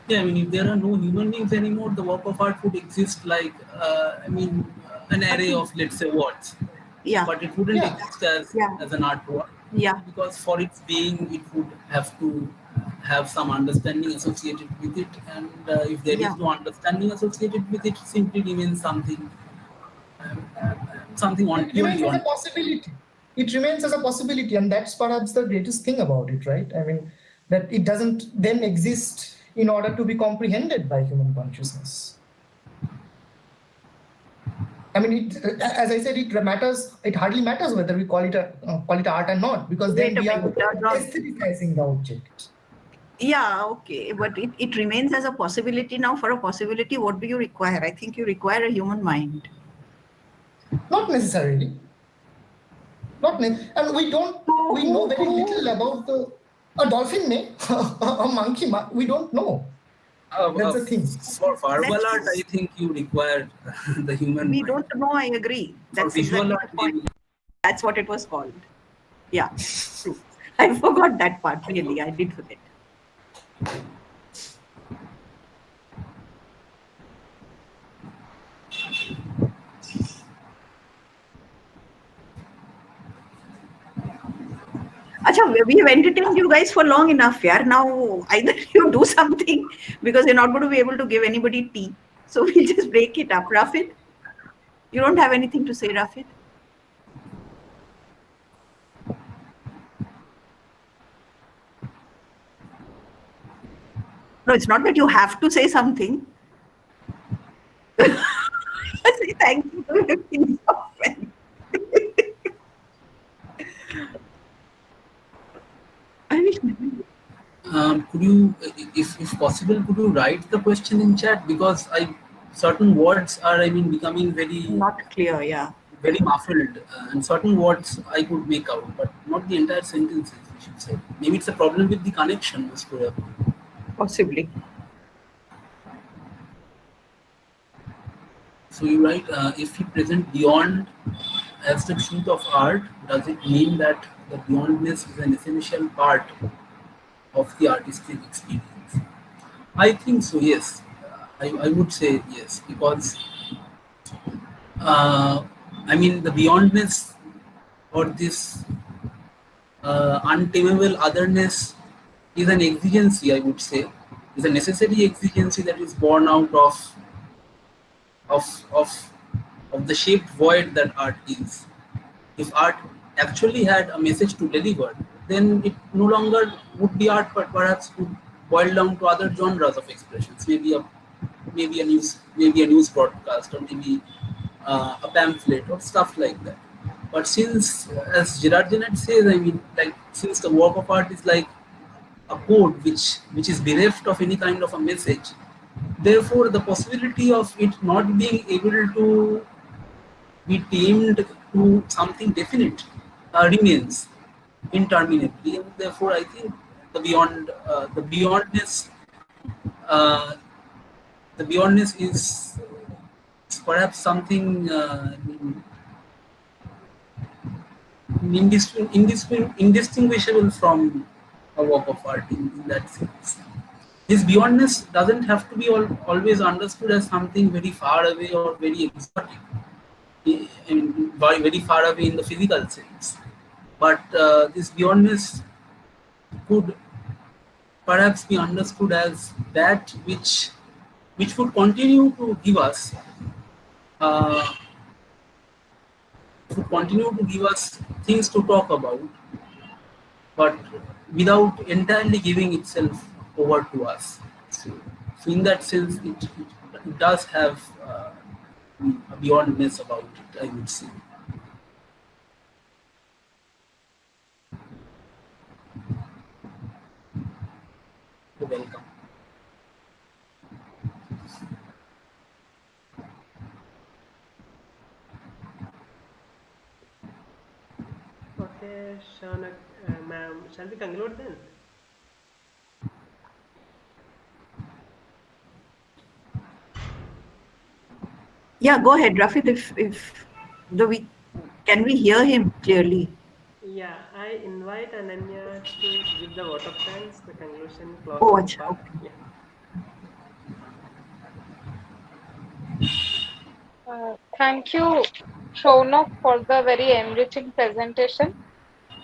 Yeah, I mean, if there are no human beings anymore, the work of art would exist like, an array of, let's say, words. Yeah. But it wouldn't exist as an artwork. Yeah. Because for its being, it would have to have some understanding associated with it. And if there is no understanding associated with it, it simply remains something on It remains as a possibility. It remains as a possibility, and that's perhaps the greatest thing about it, right? I mean, that it doesn't then exist in order to be comprehended by human consciousness. I mean, as I said, it hardly matters whether we call it art or not, because then we are aestheticizing the object. Yeah, okay, but it remains as a possibility. Now, for a possibility, what do you require? I think you require a human mind. Not necessarily. And we know very little about a dolphin may, a monkey, we don't know. That's the thing. For verbal art, I think you require the human We mind. don't know, I agree. That's visual art, maybe. That's what it was called. Yeah, true. I forgot that part, really. I did forget. Achha, we have entertained you guys for long enough here. Now, either you do something because you're not going to be able to give anybody tea. So we'll just break it up. Rafid, you don't have anything to say, Rafid? No, it's not that you have to say something. Say thank you to your friend. Could you, if possible, could you write the question in chat, because certain words are becoming very not clear, yeah, very muffled, and certain words I could make out, but not the entire sentences. I should say maybe it's a problem with the connection, most probably. Possibly. So you write, if we present beyond as the truth of art, does it mean that the beyondness is an essential part of the artistic experience? I think so, yes. I would say yes, because the beyondness, or this untamable otherness, is an exigency, I would say, is a necessary exigency that is born out of the shaped void that art is. If art actually had a message to deliver, then it no longer would be art, but perhaps would boil down to other genres of expressions. Maybe a news broadcast, or maybe a pamphlet, or stuff like that. But since, as Gerard Genette says, since the work of art is like a code which is bereft of any kind of a message, therefore the possibility of it not being able to be tamed to something definite remains interminably, and therefore I think the beyondness uh, the beyondness is perhaps something indistinguishable from a work of art in that sense. This beyondness doesn't have to be always understood as something very far away or very exotic, very far away in the physical sense. But this beyondness could perhaps be understood as that which would continue to give us uh, things to talk about, but without entirely giving itself over to us. So in that sense, it does have a beyondness about it, I would say. You're welcome. Okay, Shaunak, ma'am, shall we conclude then? Yeah, go ahead, Rafid. If can we hear him clearly? Yeah, I invite Ananya to give the vote of thanks, the conclusion, Oh, closing acha, part. okay. Yeah. Thank you, Shaunak, for the very enriching presentation.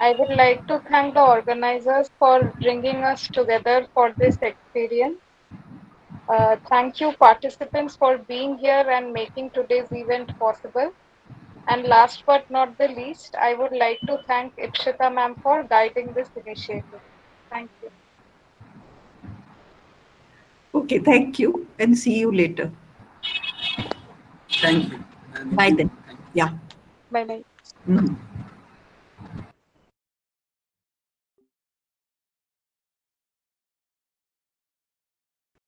I would like to thank the organizers for bringing us together for this experience. Thank you, participants, for being here and making today's event possible. And last but not the least, I would like to thank Ipshita ma'am for guiding this initiative. Thank you. Okay, thank you, and see you later. Thank you. And Bye then. thank you. Yeah. Bye bye. Mhm.